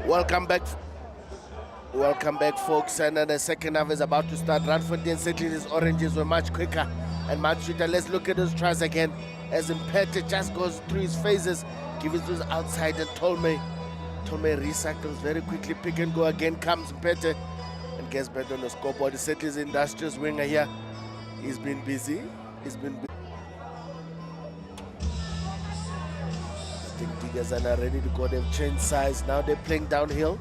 Welcome back. Welcome back, folks. And the second half is about to start. Randfontein settling his oranges were much quicker and much sweeter. Let's look at those tries again. As Mpete just goes through his phases, gives it to the outside, and Tolme recycles very quickly. Pick and go again comes Mpete and gets back on the scoreboard. He settles industrious winger here. He's been busy. I think Diggers are now ready to go. They've changed size. Now they're playing downhill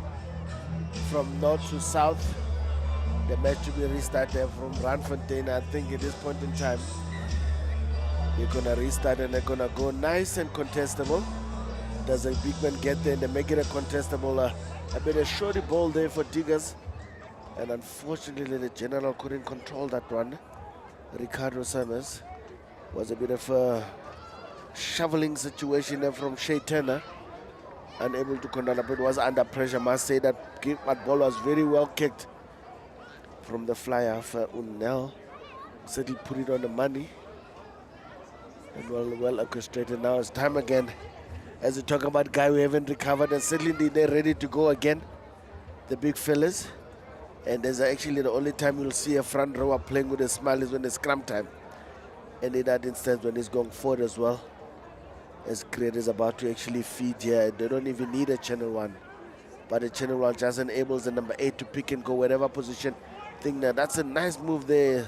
from north to south. The match to be restarted from Randfontein. I think at this point in time, they're going to restart and they're going to go nice and contestable. Does a big man get there and they make it a contestable? A bit of shorty ball there for Diggers. And unfortunately, the general couldn't control that one. Ricardo Summers was a bit of a shoveling situation there from Shea Turner. Unable to control, but was under pressure. Must say that ball was very well kicked from the flyer for Unnel. Said he put it on the money. And well orchestrated. Now it's time again. As we talk about guy who haven't recovered and suddenly they're ready to go again. The big fellas. And there's actually the only time you'll see a front rower playing with a smile is when it's scrum time. And in that instance when he's going forward as well. As Creed is about to actually feed here. They don't even need a channel 1. But the channel 1 just enables the number 8 to pick and go whatever position. I think that's a nice move there.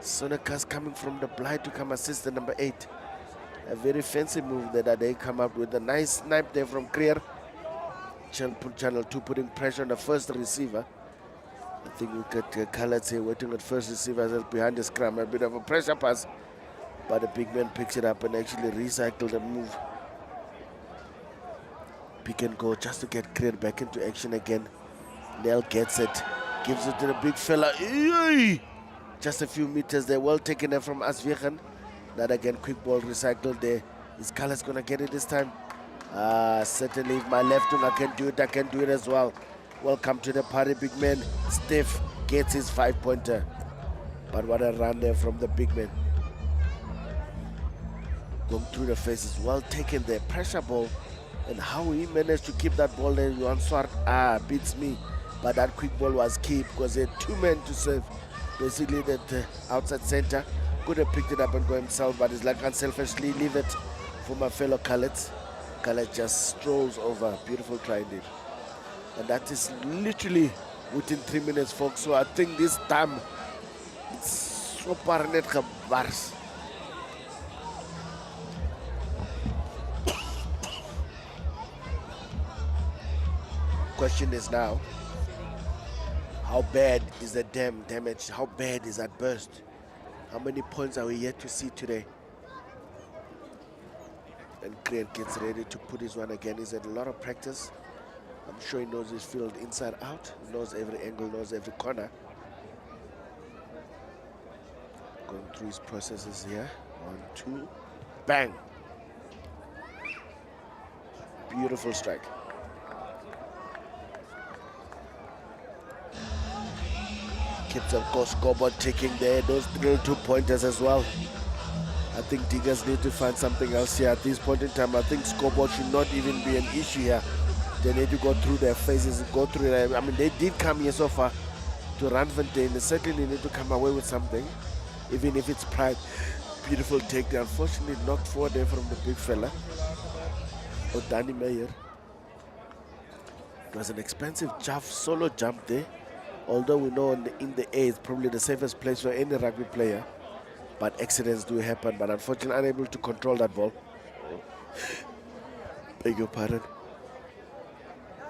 Sonakas coming from the blind to come assist the number 8. A very fancy move there that they come up with. A nice snipe there from Creer. Channel 2 putting pressure on the first receiver. I think we got Khaled here waiting at first receiver behind the scrum. A bit of a pressure pass. But the big man picks it up and actually recycled the move. Pick and go just to get Creer back into action again. Nell gets it. Gives it to the big fella. Just a few meters there. Well taken there from Asvichen. That again, quick ball recycled there. Is Khaled going to get it this time? Certainly, if my left wing, I can do it. I can do it as well. Welcome to the party, big man. Steph gets his 5-pointer. But what a run there from the big man. Going through the faces, well taken there. Pressure ball. And how he managed to keep that ball there, Johan Swart, beats me. But that quick ball was key because they had 2 men to serve. Basically, that outside center could have picked it up and go himself, but he's like unselfishly leave it for my fellow Khaled. Khaled just strolls over. Beautiful try indeed. And that is literally within 3 minutes, folks. So I think this time it's so parnet bars. Question is now, how bad is the damage? How bad is that burst? How many points are we yet to see today? And Creed gets ready to put his one again. He's had a lot of practice. I'm sure he knows his field inside out. He knows every angle, knows every corner. Going through his processes here. 1, 2, bang. Beautiful strike. Keeps on course scoreboard taking there. Those little 2-pointers as well. I think Diggers need to find something else here at this point in time. I think scoreboard should not even be an issue here. They need to go through their phases and go through it. I mean, they did come here so far to Randfontein. They certainly need to come away with something, even if it's pride. Beautiful takedown. Unfortunately, knocked forward there from the big fella. Oh, Danny Meyer. It was an expensive solo jump there. Although we know in the air it's probably the safest place for any rugby player. But accidents do happen, but unfortunately unable to control that ball. Beg your pardon.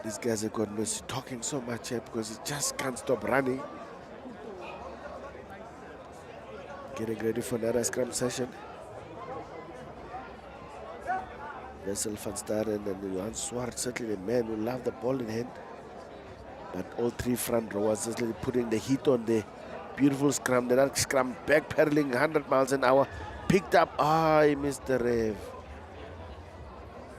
These guys have got mercy talking so much here because he just can't stop running. Getting ready for another scrum session. Wessel van Staren and Johan Swart, certainly the man who love the ball in hand. But all 3 front rowers just putting the heat on the beautiful scrum. The scrum backpedaling 100 miles an hour. Picked up. He missed the rev.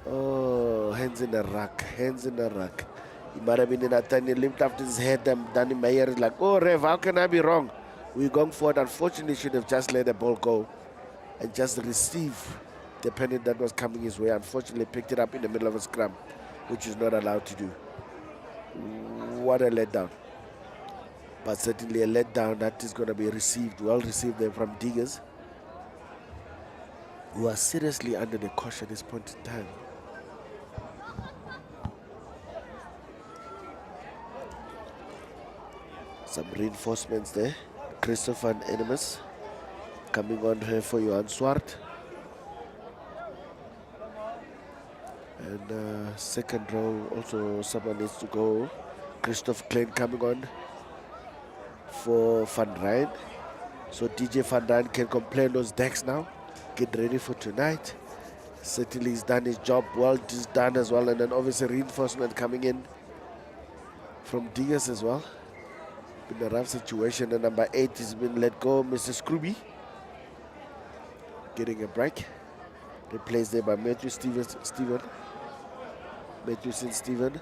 Oh, hands in the rack. Hands in the rack. He might have been in a tiny limped up his head. And Danny Meyer is like, oh, rev, how can I be wrong? We're going forward. Unfortunately, should have just let the ball go and just receive the penalty that was coming his way. Unfortunately, picked it up in the middle of a scrum, which is not allowed to do. What a letdown. But certainly a letdown that is going to be received, well received there from Diggers, who are seriously under the caution at this point in time. Some reinforcements there. Christopher and Enemies coming on here for Johan Swart. And second row also someone needs to go. Christoph Klein coming on for Van Rijn. So DJ Van Rijn can play on those decks now. Get ready for tonight. Certainly he's done his job well, he's done as well. And then obviously reinforcement coming in from Diggers as well. Been a rough situation. And number 8 has been let go, Mr. Scrooby. Getting a break. Replaced there by Matthew Steven. Matthew St. Stephen.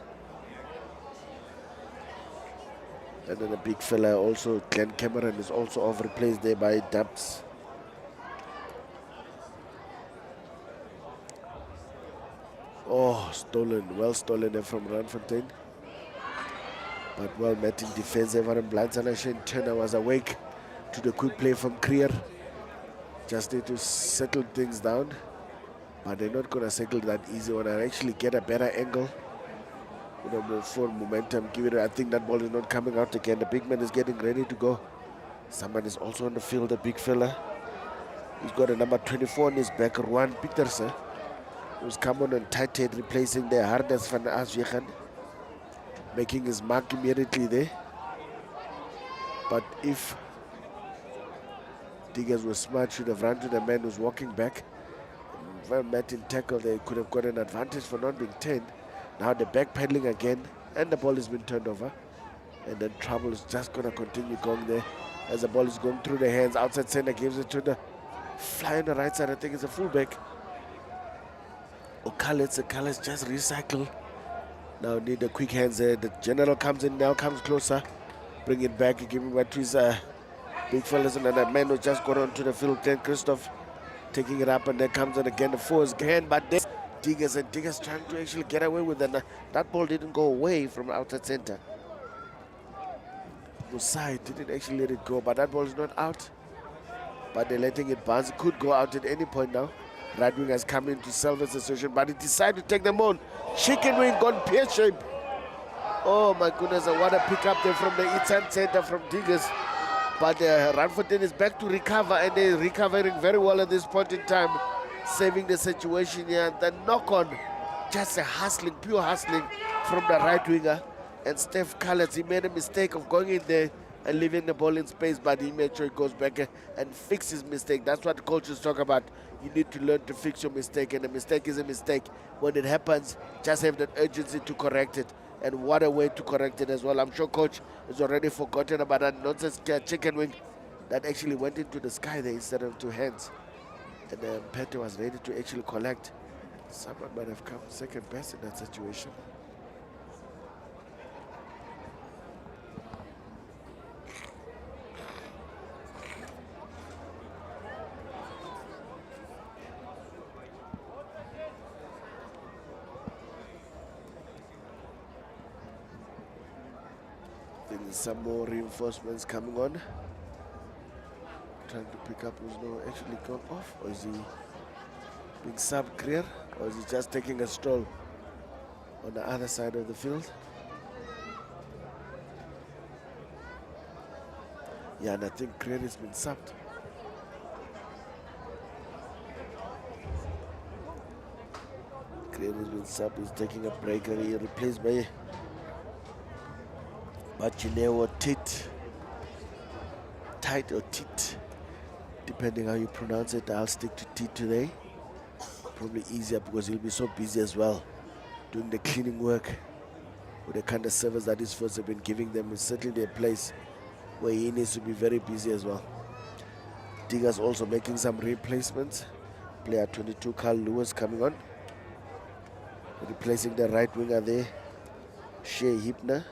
And then a big fella also, Glenn Cameron, is also off, replaced there by Dubs. Oh, stolen, well stolen there from Randfontein. But well met in defense. Everyone Blanzanashin Turner was awake to the quick play from Creer. Just need to settle things down. But they're not going to settle that easy when I actually get a better angle. You know, move for momentum. Give it. I think that ball is not coming out again. The big man is getting ready to go. Someone is also on the field, a big fella. He's got a number 24 on his back, Juan Pieterse, who's come on and tight head, replacing the Hardes van Aswegen, making his mark immediately there. But if Diggers was smart, should have run to the man who's walking back. Well met in tackle, they could have got an advantage for not being 10. Now the backpedaling again, and the ball has been turned over. And then trouble is just going to continue going there as the ball is going through the hands. Outside center gives it to the fly on the right side. I think it's a fullback. O'Callaghan's just recycle. Now need the quick hands there. The general comes in now, comes closer. Bring it back, give him back to his big fellas. And then a man who just got onto the field, Glenn Christoph, taking it up, and then comes in again the force hand. But this Diggers trying to actually get away with it. That ball didn't go away from outside center. Musai didn't actually let it go, but that ball is not out. But they're letting it bounce. It could go out at any point now. Right wing has come in to salvage the situation, but he decided to take them on. Chicken wing gone pear shape. Oh my goodness, and what a pick up there from the eastern center from Diggers. But Randfontein is back to recover, and they're recovering very well at this point in time, saving the situation here. The knock on, just a hustling, pure hustling from the right winger. And Steph Collins, he made a mistake of going in there and leaving the ball in space, but he made sure he goes back and fix his mistake. That's what the coaches talk about. You need to learn to fix your mistake, and a mistake is a mistake. When it happens, just have that urgency to correct it. And what a way to correct it as well. I'm sure coach has already forgotten about that nonsense chicken wing that actually went into the sky there instead of two hands. And Pete was ready to actually collect. Someone might have come second best in that situation. Some more reinforcements coming on. Trying to pick up who's not actually gone off, or is he being sub-clear, or is he just taking a stroll on the other side of the field? Yeah, and I think Creer has been subbed. Creer has been subbed, he's taking a break, and he replaced by Bachineo Tight or Tit, depending how you pronounce it. I'll stick to Tit today. Probably easier because he'll be so busy as well doing the cleaning work with the kind of service that his first have been giving them. Is certainly a place where he needs to be very busy as well. Diggers also making some replacements. Player 22 Carl Lewis coming on, replacing the right winger there, Shea Hipner.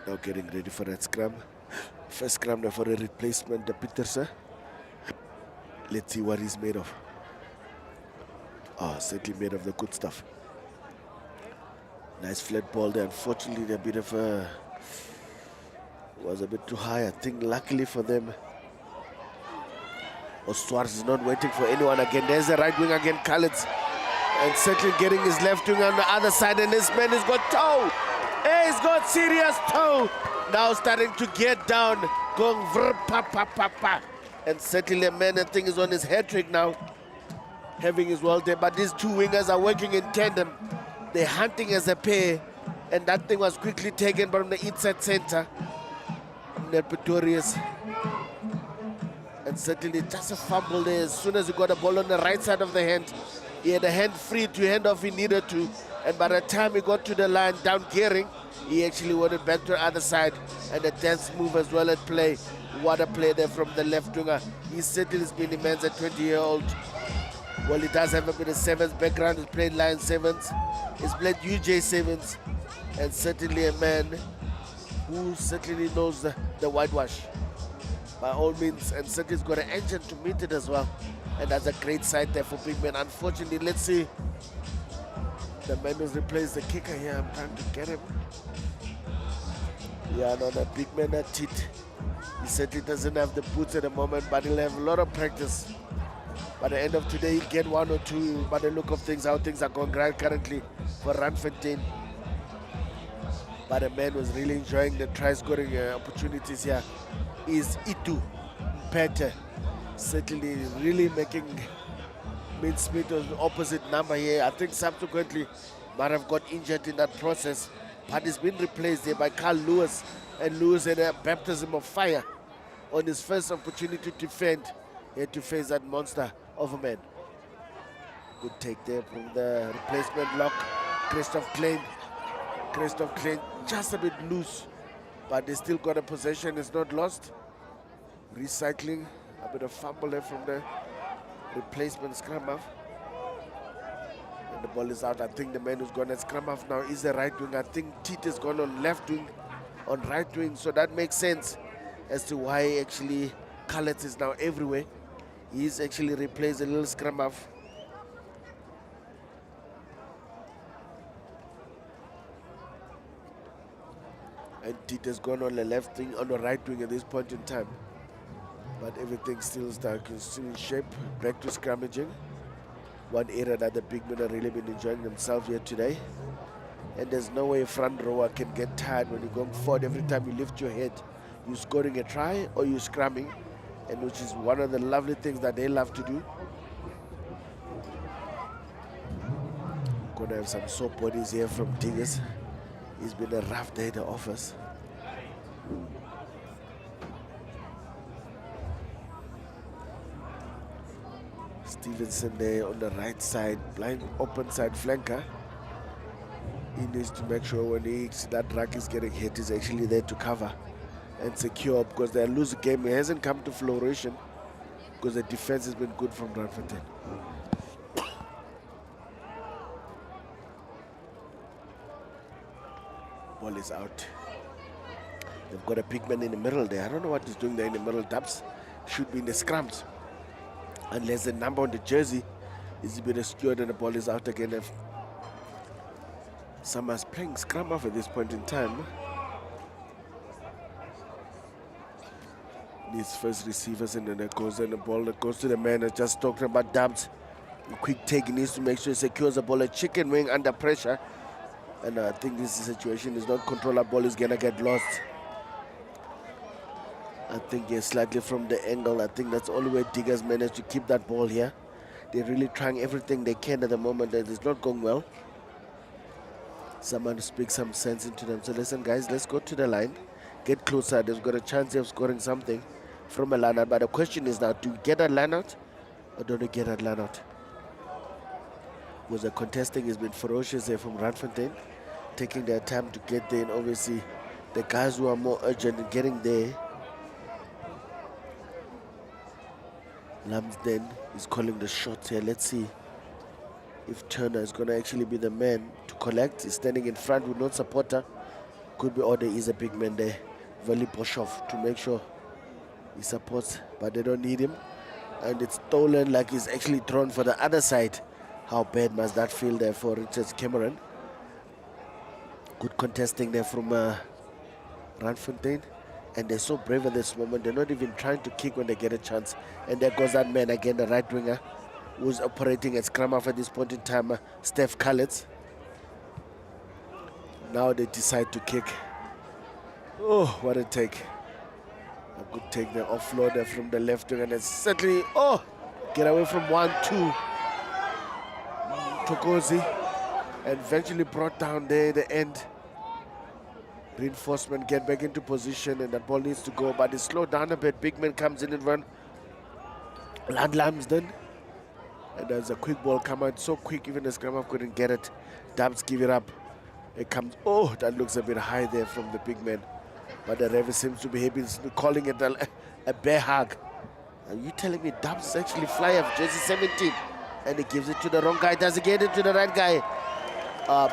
Now getting ready for that scrum. First scrum now for a replacement, the Petersen. Let's see what he's made of. Oh, certainly made of the good stuff. Nice flat ball there. Unfortunately, a bit of a was a bit too high. I think luckily for them, Suarez is not waiting for anyone again. There's the right wing again, Khaled. And certainly getting his left wing on the other side. And this man has got toe. He's got serious toe. Now starting to get down. Going vrr, pa, pa, pa, pa. And certainly the man, I think, is on his hat trick now. Having his world there. But these two wingers are working in tandem. They're hunting as a pair. And that thing was quickly taken from the inside center. Pretorius. And certainly just a fumble there. As soon as he got the ball on the right side of the hand, he had a hand free to hand off he needed to. And by the time he got to the line down gearing, he actually wanted back to the other side. And a dance move as well at play. What a play there from the left winger. He certainly has been immense at 20-year-old. Well, he does have a bit of sevens background. He's played line sevens. He's played UJ sevens. And certainly a man who certainly knows the whitewash by all means, and certainly has got an engine to meet it as well. And that's a great sight there for big man. Unfortunately, let's see. The man who's replaced the kicker here. I'm trying to get him. Yeah, no, that big man, that Tit. He certainly doesn't have the boots at the moment, but he'll have a lot of practice. By the end of today, he'll get one or two. By the look of things, how things are going right currently for Randfontein. But the man was really enjoying the try-scoring opportunities here. Is Itu Pete. Certainly really making mincemeat of the opposite number here. I think subsequently might have got injured in that process, but he's been replaced here by Carl Lewis. And Lewis had a baptism of fire on his first opportunity to defend. He had to face that monster of a man. Good take there from the replacement lock. Christoph Klein just a bit loose, but they still got a possession. It's not lost. Recycling, a bit of fumble there from the replacement scrum half. And the ball is out. I think the man who's gone at scrum half now is the right wing. I think Tit has gone on left wing, on right wing, so that makes sense as to why actually Khaled is now everywhere. He's actually replaced a little scrum half. And Tit has gone on the left wing, on the right wing at this point in time. But everything still stuck, still in shape. Back to scrummaging. One area that the big men have really been enjoying themselves here today. And there's no way a front rower can get tired when you're going forward. Every time you lift your head, you're scoring a try or you're scrumming, and which is one of the lovely things that they love to do. Gonna have some soap bodies here from Diggers. It's been a rough day at the office. Stevenson there on the right side, blind open side flanker. He needs to make sure when that ruck is getting hit, he's actually there to cover and secure, because they lose the game. It hasn't come to flourishing because the defense has been good from Randfontein. Ball is out. They've got a big man in the middle there. I don't know what he's doing there in the middle. Dubs should be in the scrums. Unless the number on the jersey is a bit obscured and the ball is out again. If someone's playing scrum off at this point in time. These first receivers, and then it goes in the ball that goes to the man. I just talking about Dubs. A quick take, he needs to make sure he secures the ball. A chicken wing under pressure. And I think this situation is not controlled. Ball is gonna get lost. I think slightly from the angle. I think that's the only way Diggers managed to keep that ball here. They're really trying everything they can at the moment, and it's not going well. Someone to speak some sense into them. So listen, guys, let's go to the line. Get closer. They've got a chance of scoring something from a line out. But the question is now, do you get that line out or don't you get that line out? Because the contesting has been ferocious here from Randfontein, taking their time to get there. And obviously, the guys who are more urgent in getting there, Lambsden is calling the shots here. Let's see if Turner is going to actually be the man to collect. He's standing in front with no supporter. Could be, or there is a big man there, Veli Boshov, to make sure he supports, but they don't need him. And it's stolen like he's actually thrown for the other side. How bad must that feel there for Richard Cameron? Good contesting there from Randfontein. And they're so brave at this moment. They're not even trying to kick when they get a chance. And there goes that man again, the right winger, who's operating at scrum half at this point in time, Steph Kallitz. Now they decide to kick. Oh, what a take. A good take there, offloader from the left wing, and it's certainly, oh, get away from 1-2. Tokozi, and eventually brought down there at the end. Reinforcement get back into position, and that ball needs to go, but it's slowed down a bit. Big man comes in and run. Lambsden, and there's a quick ball come out, so quick even the scrum half couldn't get it. Dubs give it up. It comes, oh, that looks a bit high there from the big man. But the referee seems to be happy, calling it a bear hug. Are you telling me Dubs actually fly off jersey 17? And he gives it to the wrong guy. Does he get it to the right guy?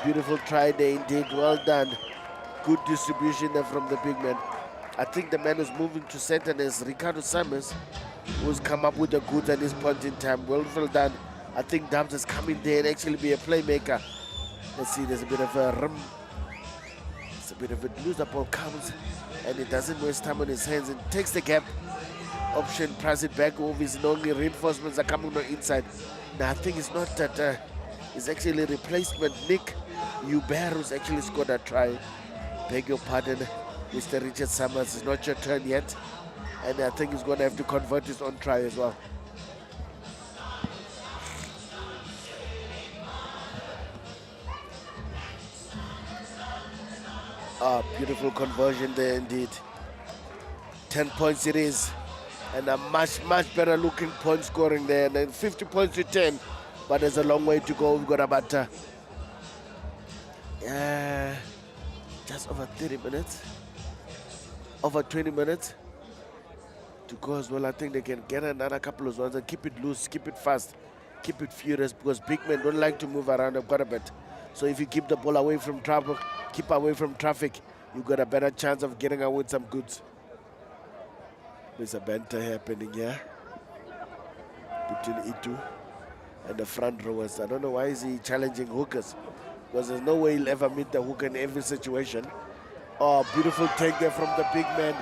Beautiful try there indeed. Well done. Good distribution there from the big man. I think the man who's moving to center is Ricardo Summers, who's come up with the goods at this point in time. Well done. I think Dubs has come in there and actually be a playmaker. Let's see, there's a bit of a rim. It's a bit of a loose. The ball comes and it doesn't waste time on his hands and takes the gap option, press it back over. His only reinforcements are coming on the inside. Now I think it's not that, it's actually a replacement. Nick Hubert who's actually scored a try. Beg your pardon, Mr. Richard Summers, it's not your turn yet. And I think he's going to have to convert his own try as well. Beautiful conversion there indeed. 10 points it is. And a much better looking point scoring there. And then 50 points to 10. But there's a long way to go. We've got about just over 30 minutes. Over 20 minutes to go as well. I think they can get another couple of ones and keep it loose, keep it fast, keep it furious, because big men don't like to move around quite a bit. So if you keep the ball away from trouble, keep away from traffic, you've got a better chance of getting away with some goods. There's a banter happening here between Itu and the front rowers. I don't know why is he challenging hookers, because there's no way he'll ever meet the hooker in every situation. Oh, beautiful take there from the big man.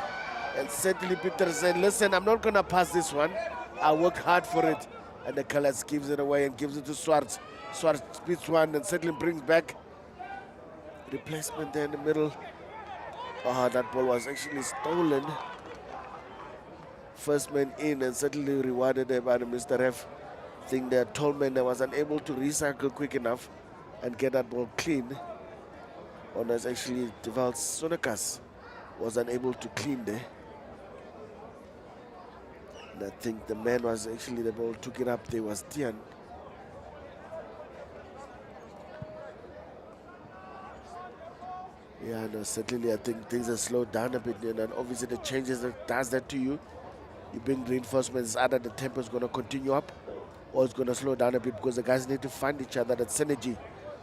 And certainly Peter said, listen, I'm not going to pass this one. I worked hard for it. And the Kallitz gives it away and gives it to Swartz. Swartz spits one and certainly brings back replacement there in the middle. Oh, that ball was actually stolen. First man in and certainly rewarded there by the Mr. Ref. I think the tall man that was unable to recycle quick enough and get that ball clean. Or was actually Deval Sonekas was unable to clean there. And I think the man was actually the ball took it up there was Tian. Yeah, no, certainly I think things have slowed down a bit, and obviously the changes that does that to you. You bring reinforcements, either the tempo is going to continue up or it's going to slow down a bit, because the guys need to find each other. That synergy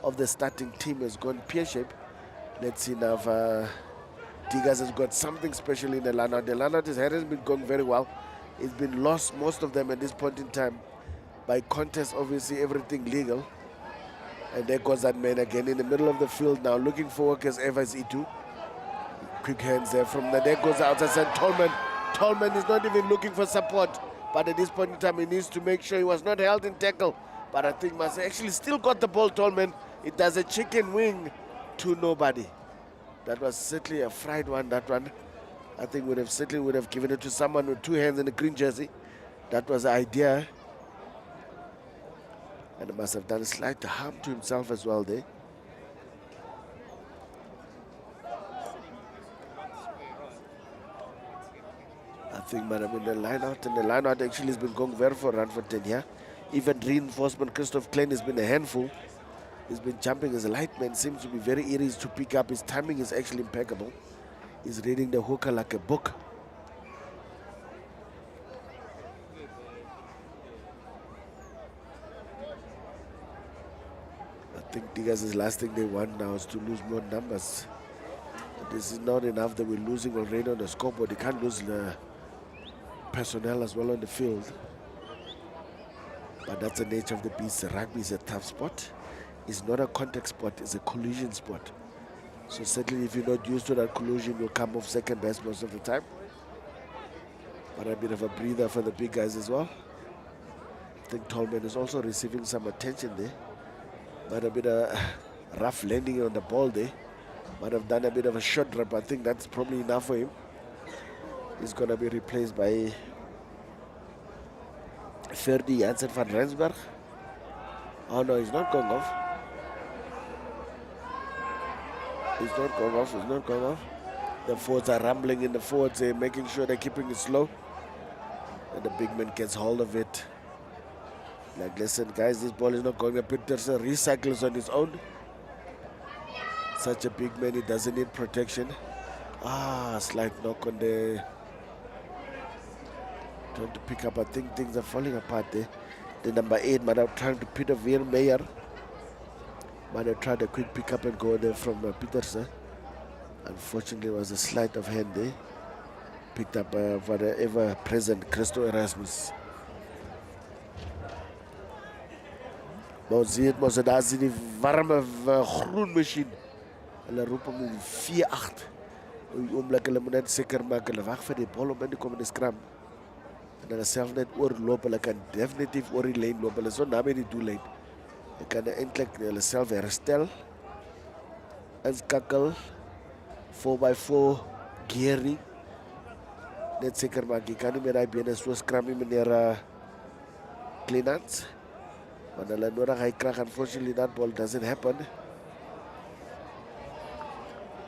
of the starting team has gone pear-shaped. Let's see now if Diggers has got something special in the line-out. The line-out hasn't been going very well. It's been lost, most of them at this point in time, by contest, obviously everything legal. And there goes that man again in the middle of the field now, looking for work as ever as E2. Quick hands there from there goes the outside side. Tolman is not even looking for support, but at this point in time he needs to make sure he was not held in tackle. But I think Masa actually still got the ball, Tolman. It does a chicken wing to nobody. That was certainly a fried one, that one. I think certainly would have given it to someone with two hands in the green jersey. That was the idea. And he must have done a slight harm to himself as well there. I think, man, I mean, the line out actually has been going very for Randfontein here. Even reinforcement, Christoph Klein has been a handful. He's been jumping as a light man, seems to be very easy to pick up. His timing is actually impeccable. He's reading the hooker like a book. I think Diggers' last thing they want now is to lose more numbers. This is not enough that we're losing already on the scoreboard. You can't lose the personnel as well on the field. But that's the nature of the beast. Rugby is a tough sport. It's not a contact sport, it's a collision sport. So certainly if you're not used to that collision, you'll come off second best most of the time. But a bit of a breather for the big guys as well. I think Tolman is also receiving some attention there. But a bit of rough landing on the ball there. Might have done a bit of a shot drop. I think that's probably enough for him. He's going to be replaced by Ferdi Jansen van Rensburg. Oh no, he's not going off. He's not going off, he's not going off. The forwards are rumbling in the forwards, they're making sure they're keeping it slow. And the big man gets hold of it. Like, listen guys, this ball is not going. Peterson recycles on his own. Such a big man, he doesn't need protection. Slight knock on the... Trying to pick up, I think things are falling apart there. The number 8 might have tried to Peter Veermeyer. Might have tried a quick pick up and go there from Peterson. Unfortunately, it was a sleight of hand there. Picked up for the ever-present Christo Erasmus. Maar ons ziet, maar daar is die warme groen machine. Hulle roep om die 4-8. Op die oomblik, hulle moet net seker maak, hulle wag vir die bal om in te kom in die scrum. En hulle self net oorloop, hulle kan definitief oor die lijn loop, hulle is so na by die doellijn. Hulle kan eindelijk hulle self herstel, inskakel, 4x4 gearing. Net seker maak, jy kan nie meer die bene so scrum meneer Kleinans. Want hulle nodig hy krag, unfortunately that ball doesn't happen.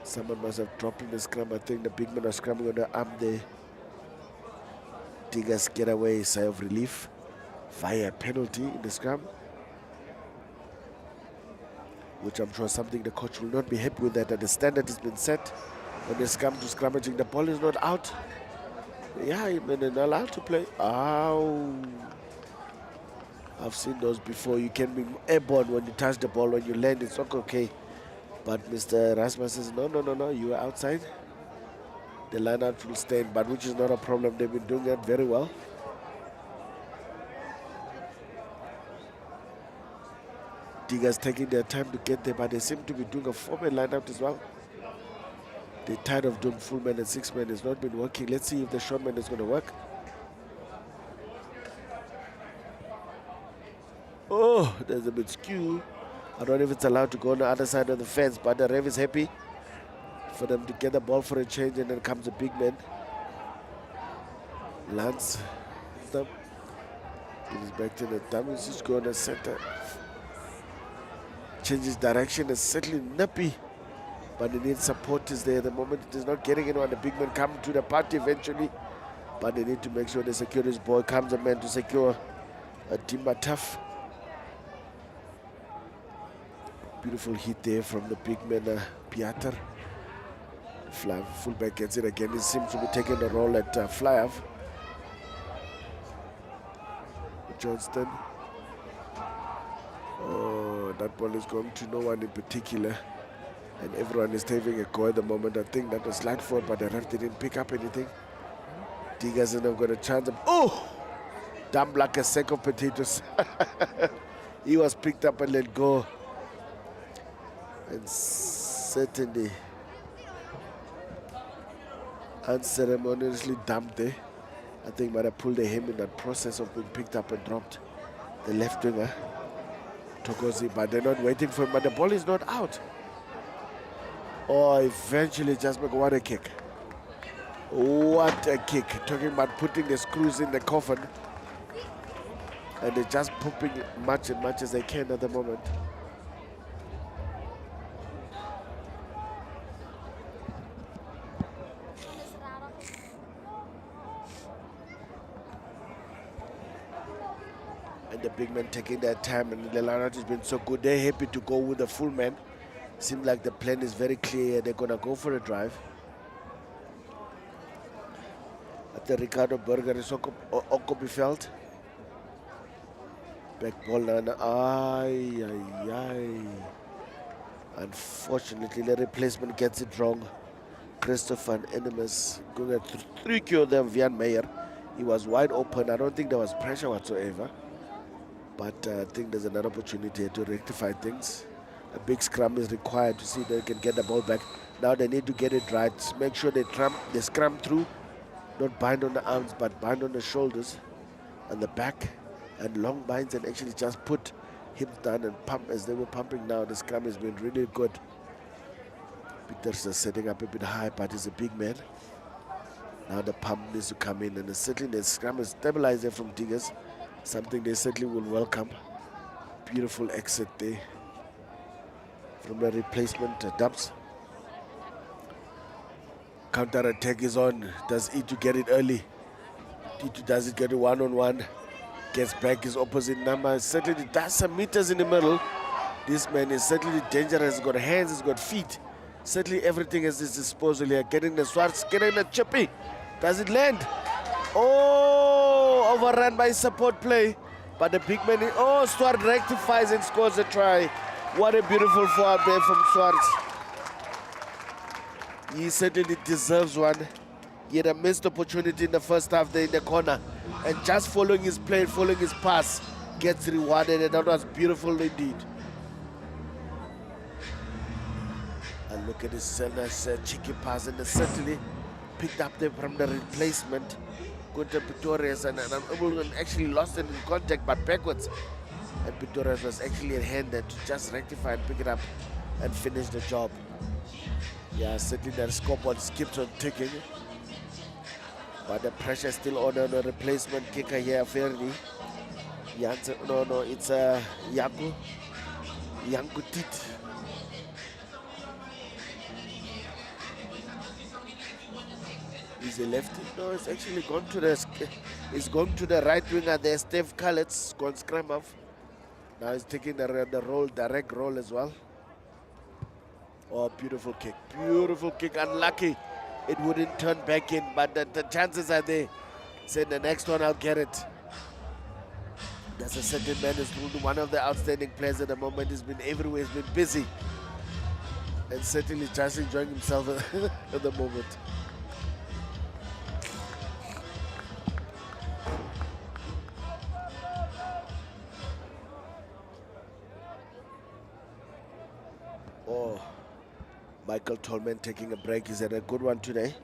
Someone must have dropped in the scrum. I think the big men are scrumming on the arm there. Tigers get away, sigh of relief via penalty in the scrum, which I'm sure something the coach will not be happy with, that the standard has been set when they scrum to scrummaging. The ball is not out. Yeah, they're not allowed to play. Ow. I've seen those before. You can be airborne when you touch the ball. When you land, it's not okay. But Mr. Rasmus says, no, you are outside. The line-out will stand, but which is not a problem. They've been doing that very well. Tigers taking their time to get there, but they seem to be doing a 4-man line-out as well. They're tired of doing full man and 6-man. It's not been working. Let's see if the short man is going to work. Oh, there's a bit skew. I don't know if it's allowed to go on the other side of the fence, but the ref is happy for them to get the ball for a change, and then comes a big man. Lance, stop. Gives back to the damage. He's going to center. Changes direction. It's certainly nippy, but he needs support is there. The moment it is not getting anyone, the big man come to the party eventually, but they need to make sure they secure this ball. Comes a man to secure a Timber Tough. Beautiful hit there from the big man, Piotr. Fullback gets it again. He seems to be taking the role at fly-off. Johnston. Oh, that ball is going to no one in particular. And everyone is having a go at the moment. I think that was slight forward, but the ref didn't pick up anything. Tigers have got a chance of, oh! Dumb like a sack of potatoes. He was picked up and let go. And certainly unceremoniously dumped there. I think might have pulled a hem in that process of being picked up and dropped. The left winger, Tokosi, but they're not waiting for him, but the ball is not out. Oh, eventually just make what a kick. What a kick. Talking about putting the screws in the coffin. And they're just pooping much as they can at the moment. And the big men taking their time, and the lineup has been so good. They're happy to go with the full man. Seems like the plan is very clear. They're gonna go for a drive. At the Ricardo Berger is Okobifeld. Back ball now. Aye. Unfortunately, the replacement gets it wrong. Christopher Enemies going at 3Q there, Vian Meyer. He was wide open. I don't think there was pressure whatsoever. But I think there's another opportunity to rectify things. A big scrum is required to see they can get the ball back. Now they need to get it right. Make sure they scrum through. Not bind on the arms, but bind on the shoulders and the back. And long binds and actually just put hips down and pump as they were pumping now. The scrum has been really good. Peter's setting up a bit high, but he's a big man. Now the pump needs to come in, and certainly the scrum is stabilizer from Tigers. Something they certainly will welcome. Beautiful exit there from the replacement Dubs. Counter attack is on. Does E2 get it early? E2 does it get it one-on-one. Gets back his opposite number. Certainly does some meters in the middle. This man is certainly dangerous. He's got hands, he's got feet. Certainly everything at his disposal here. Getting the Swartz, getting the chippy. Does it land? Oh, overrun by support play. But the big man, Swart rectifies and scores a try. What a beautiful forward there from Swartz. He certainly deserves one. He had a missed opportunity in the first half there in the corner. And just following his play, following his pass, gets rewarded, and that was beautiful indeed. And look at this nice cheeky pass, and certainly picked up there from the replacement. Gunter Pretorius and actually lost it in contact, but backwards. And Pretorius was actually at hand there to just rectify and pick it up and finish the job. Yeah, certainly that scoreboard keeps on ticking. But the pressure is still on the replacement kicker here, Ferdi. No, it's Yanku Tit. Is he lefty? No, it's actually gone to the right winger there. Steve Kallet's gone scrum off. Now he's taking the roll, direct roll as well. Oh, beautiful kick. Beautiful kick. Unlucky. It wouldn't turn back in, but the chances are there. Said the next one I'll get it. There's a certain man who's one of the outstanding players at the moment. He's been everywhere. He's been busy. And certainly just enjoying himself at the moment. Oh, Michael Tolman taking a break. He's had a good one today.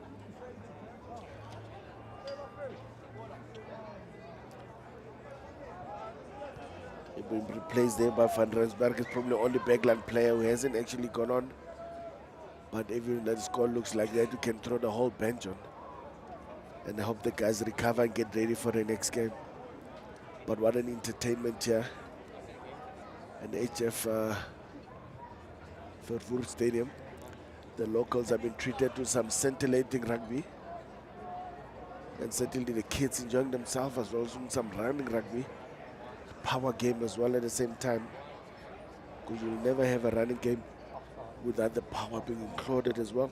He's been replaced there by Van Rensberg. Is probably the only backline player who hasn't actually gone on. But even that score looks like that, you can throw the whole bench on. And I hope the guys recover and get ready for the next game. But what an entertainment here. An HF Vervoer Stadium. The locals have been treated to some scintillating rugby. And certainly the kids enjoying themselves as well as some running rugby. Power game as well at the same time. Because you'll never have a running game without the power being included as well.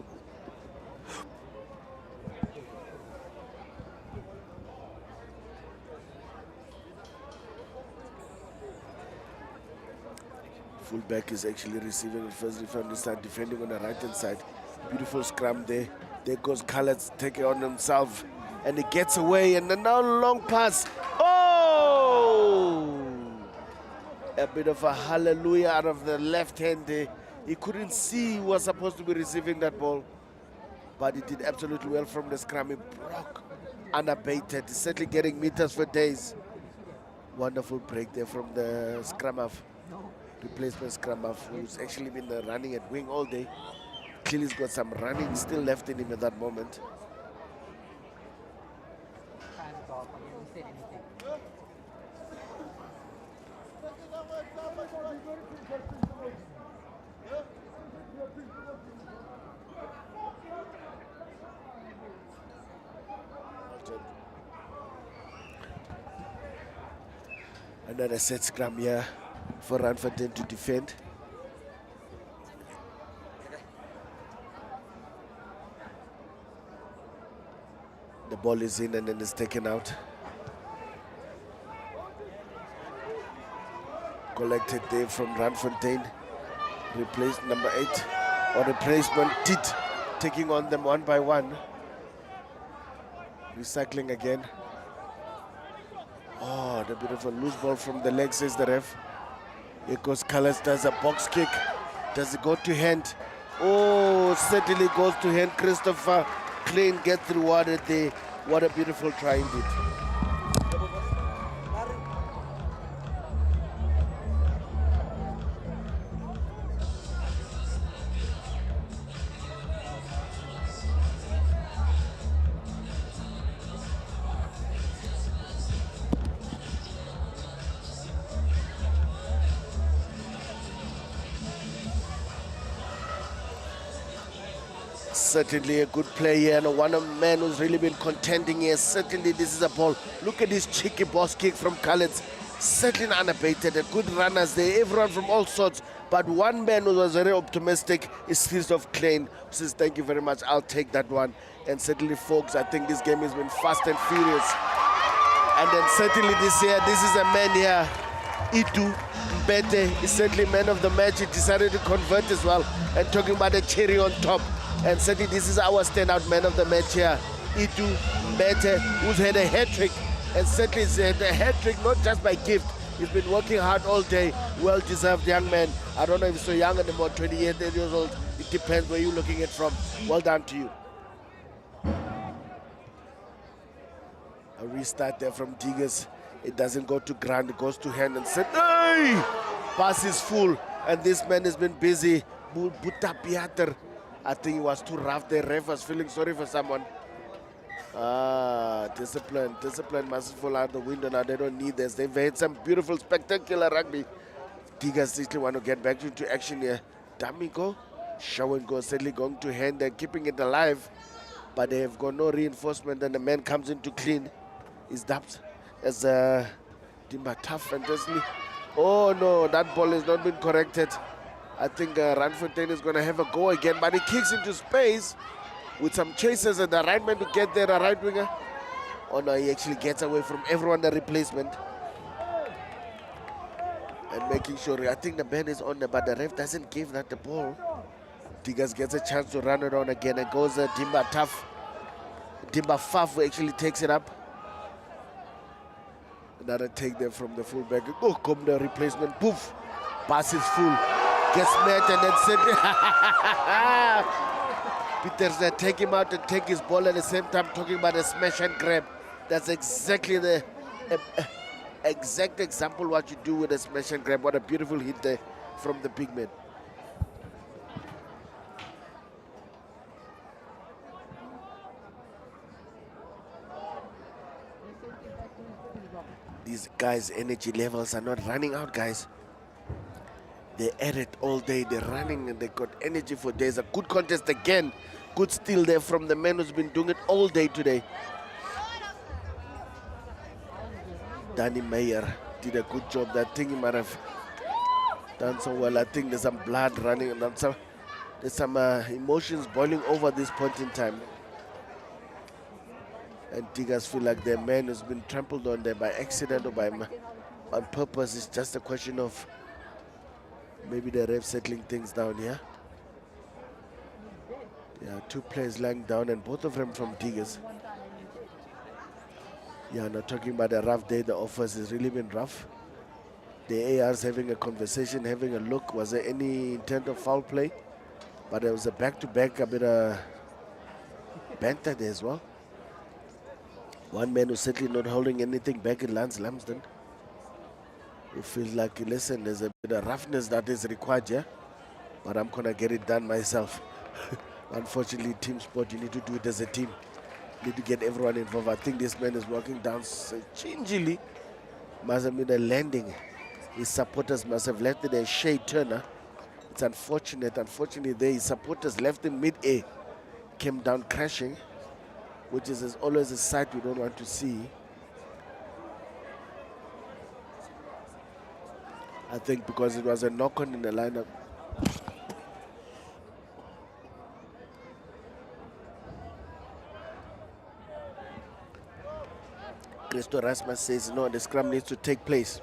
Fullback is actually receiving it first. Defender start defending on the right hand side. Beautiful scrum there. There goes Khaled taking on himself. And he gets away, and then now long pass. Oh! A bit of a hallelujah out of the left hand there. He couldn't see who was supposed to be receiving that ball. But he did absolutely well from the scrum. He broke unabated. He's certainly getting meters for days. Wonderful break there from the scrum half. Replacement scrum half, who's actually been running at wing all day. Clearly he's got some running still left in him at that moment. Another set scrum here for Randfontein to defend. The ball is in and then it's taken out. Collected there from Randfontein. Replaced number 8 or replacement Tit taking on them one by one. Recycling again. Oh, the beautiful loose ball from the leg, says the ref. Here goes Callas, does a box kick. Does it go to hand? Oh, certainly goes to hand. Christopher Klein gets rewarded there. What a beautiful try indeed. Certainly a good play here, and one man who's really been contending here. Certainly this is a ball. Look at this cheeky boss kick from Khaled. Certainly unabated, a good runners there, everyone from all sorts. But one man who was very optimistic is Christoph Klein, who says, thank you very much, I'll take that one. And certainly, folks, I think this game has been fast and furious. And then certainly this year, this is a man here, Itu Mbete, is certainly man of the match. He decided to convert as well. And talking about the cherry on top. And certainly this is our standout man of the match here, Itu Mbete, who's had a hat-trick. And certainly he's had a hat-trick not just by gift. He's been working hard all day. Well-deserved young man. I don't know if he's so young anymore, 28 years old. It depends where you're looking at from. Well done to you. A restart there from Diggers. It doesn't go to ground, it goes to hand and said, hey! Pass is full, and this man has been busy. Buta Piater. I think he was too rough. The ref was feeling sorry for someone. Discipline must fall out the window now. They don't need this. They've had some beautiful, spectacular rugby. Tigers still want to get back into action here. Damiko, show and go, certainly going to hand. They're keeping it alive, but they have got no reinforcement. And the man comes in to clean. Is Dubs as Timber tough and Desley. Oh no, that ball has not been corrected. I think Randfontein is going to have a go again, but he kicks into space with some chasers and the right man to get there, a right winger. Oh no, he actually gets away from everyone, the replacement. And making sure, I think the man is on there, but the ref doesn't give that the ball. Tigers gets a chance to run it on again and goes Timber tough. Timber Faf who actually takes it up. Another take there from the fullback. Oh, come the replacement, poof. Pass is full. Gets met and then said, Peters take him out and take his ball at the same time, talking about a smash and grab. That's exactly the exact example what you do with a smash and grab. What a beautiful hit there from the big man. These guys' energy levels are not running out, guys. They're at it all day. They're running and they got energy for days. A good contest again. Good steal there from the man who's been doing it all day today. Danny Meyer did a good job. That thing he might have done so well. I think there's some blood running and there's some emotions boiling over this point in time. And Tigers feel like their man has been trampled on there by accident or on purpose. It's just a question of maybe the ref settling things down here. Yeah, two players lying down and both of them from Tigers. Yeah, not talking about a rough day. The offense has really been rough. The AR's having a conversation, having a look. Was there any intent of foul play? But there was a back-to-back, a bit of banter there as well. One man who's certainly not holding anything back in Lance Lambsden, who feels like, listen, there's a bit of roughness that is required here, but I'm going to get it done myself. Unfortunately, team sport, you need to do it as a team. You need to get everyone involved. I think this man is walking down so gingerly. Must have been a landing. His supporters must have left it a shade turner. It's unfortunate. Unfortunately, there his supporters left him mid-air, came down crashing, which is always a sight we don't want to see. I think because it was a knock-on in the lineup. Christo Rasmus says no, the scrum needs to take place.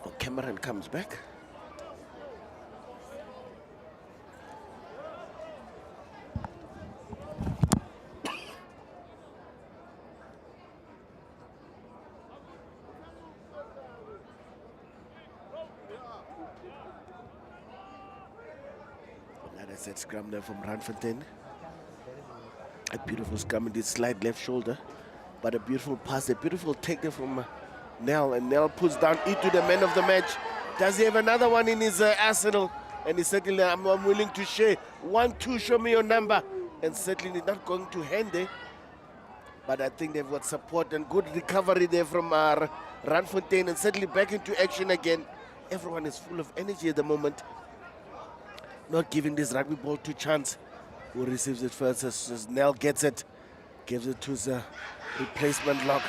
Oh, Cameron comes back. And I said scrum there from Randfontein. A beautiful scrum in this slide left shoulder. But a beautiful pass, a beautiful take there from Nell. And Nell puts down into the man of the match. Does he have another one in his arsenal? And he said, I'm willing to share. 1-2, show me your number. And certainly not going to hand there. But I think they've got support and good recovery there from Randfontein, and certainly back into action again. Everyone is full of energy at the moment. Not giving this rugby ball to chance. Who receives it first as Nell gets it. Gives it to his replacement lock.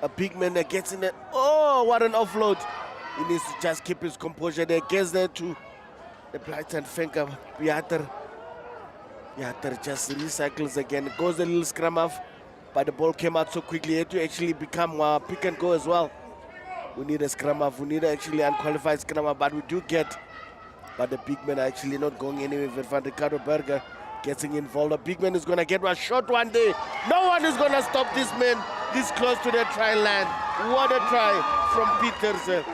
A big man that gets in there. Oh, what an offload. He needs to just keep his composure there. Gets there to the Blighton Fenker. Piater just recycles again. Goes a little scrum off. But the ball came out so quickly, he had to actually become pick and go as well. We need a scrum off, we need actually unqualified scrum off, but we do get. But the big men are actually not going anywhere. Van Ricardo Berger getting involved. The big man is going to get one shot one day. No one is going to stop this man this close to the try line. What a try from Peters.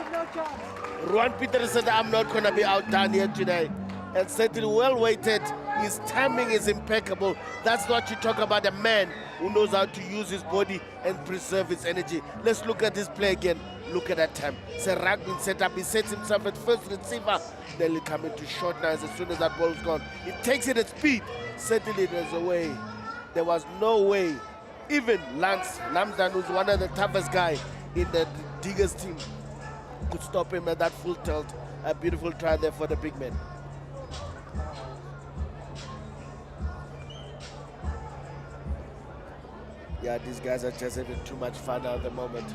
Ruan Peters said, I'm not going to be outdone here today. And certainly well weighted. His timing is impeccable. That's what you talk about, a man who knows how to use his body and preserve his energy. Let's look at this play again. Look at that time. It's a rugby setup. He sets himself at first receiver. Then he comes into short now as soon as that ball is gone. He takes it at speed. Certainly there's a way. There was no way. Even Lance Lamdan, who's one of the toughest guys in the Diggers team, could stop him at that full tilt. A beautiful try there for the big man. Yeah, these guys are just having too much fun at the moment.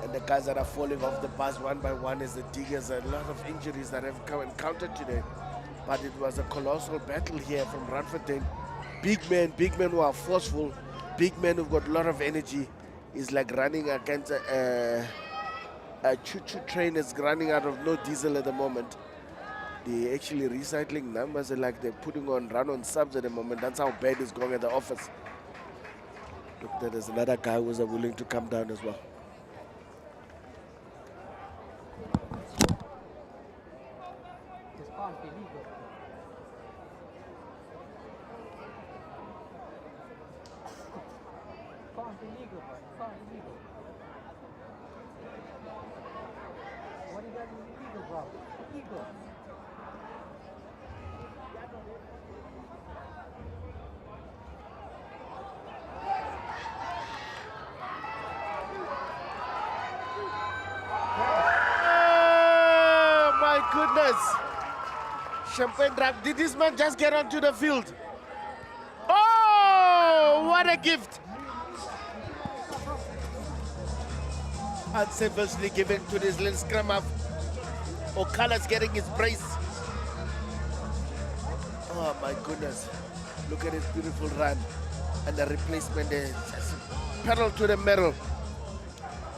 And the guys that are falling off the bus one by one is the Diggers. A lot of injuries that have come encountered today. But it was a colossal battle here from Randfontein. Big men who are forceful. Big men who've got a lot of energy. Is like running against a choo-choo train is running out of no diesel at the moment. They're actually recycling numbers, like they're putting on run-on subs at the moment. That's how bad it's going at the office. Look, there's another guy who's willing to come down as well. What he does is illegal, bro. Illegal. Oh my goodness! Champagne drop. Did this man just get onto the field? Oh, what a gift! Unselfishly given to this little scrum of O'Connor's getting his brace. Oh my goodness. Look at his beautiful run. And the replacement there. Just pedal to the metal.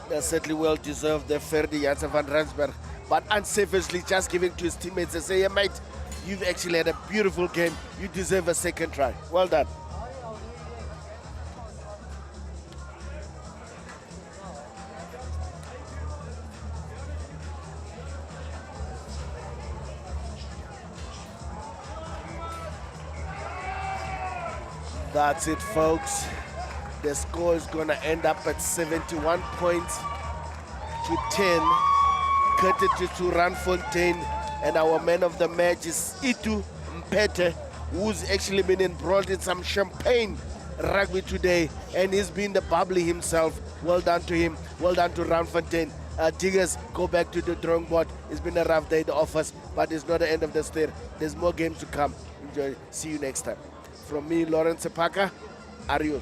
They're certainly well deserved, the Ferdi Janssen van Rensburg. But unselfishly just giving to his teammates and say, yeah, mate, you've actually had a beautiful game. You deserve a second try. Well done. That's it, folks. The score is going to end up at 71 points to 10. Courtesy to Randfontein. And our man of the match is Itu Mpete, who's actually been embroiled in some champagne rugby today. And he's been the bubbly himself. Well done to him. Well done to Randfontein. Diggers, go back to the drawing board. It's been a rough day at the office, but it's not the end of the story. There's more games to come. Enjoy. See you next time. From me, Lawrence Sepaka, adios.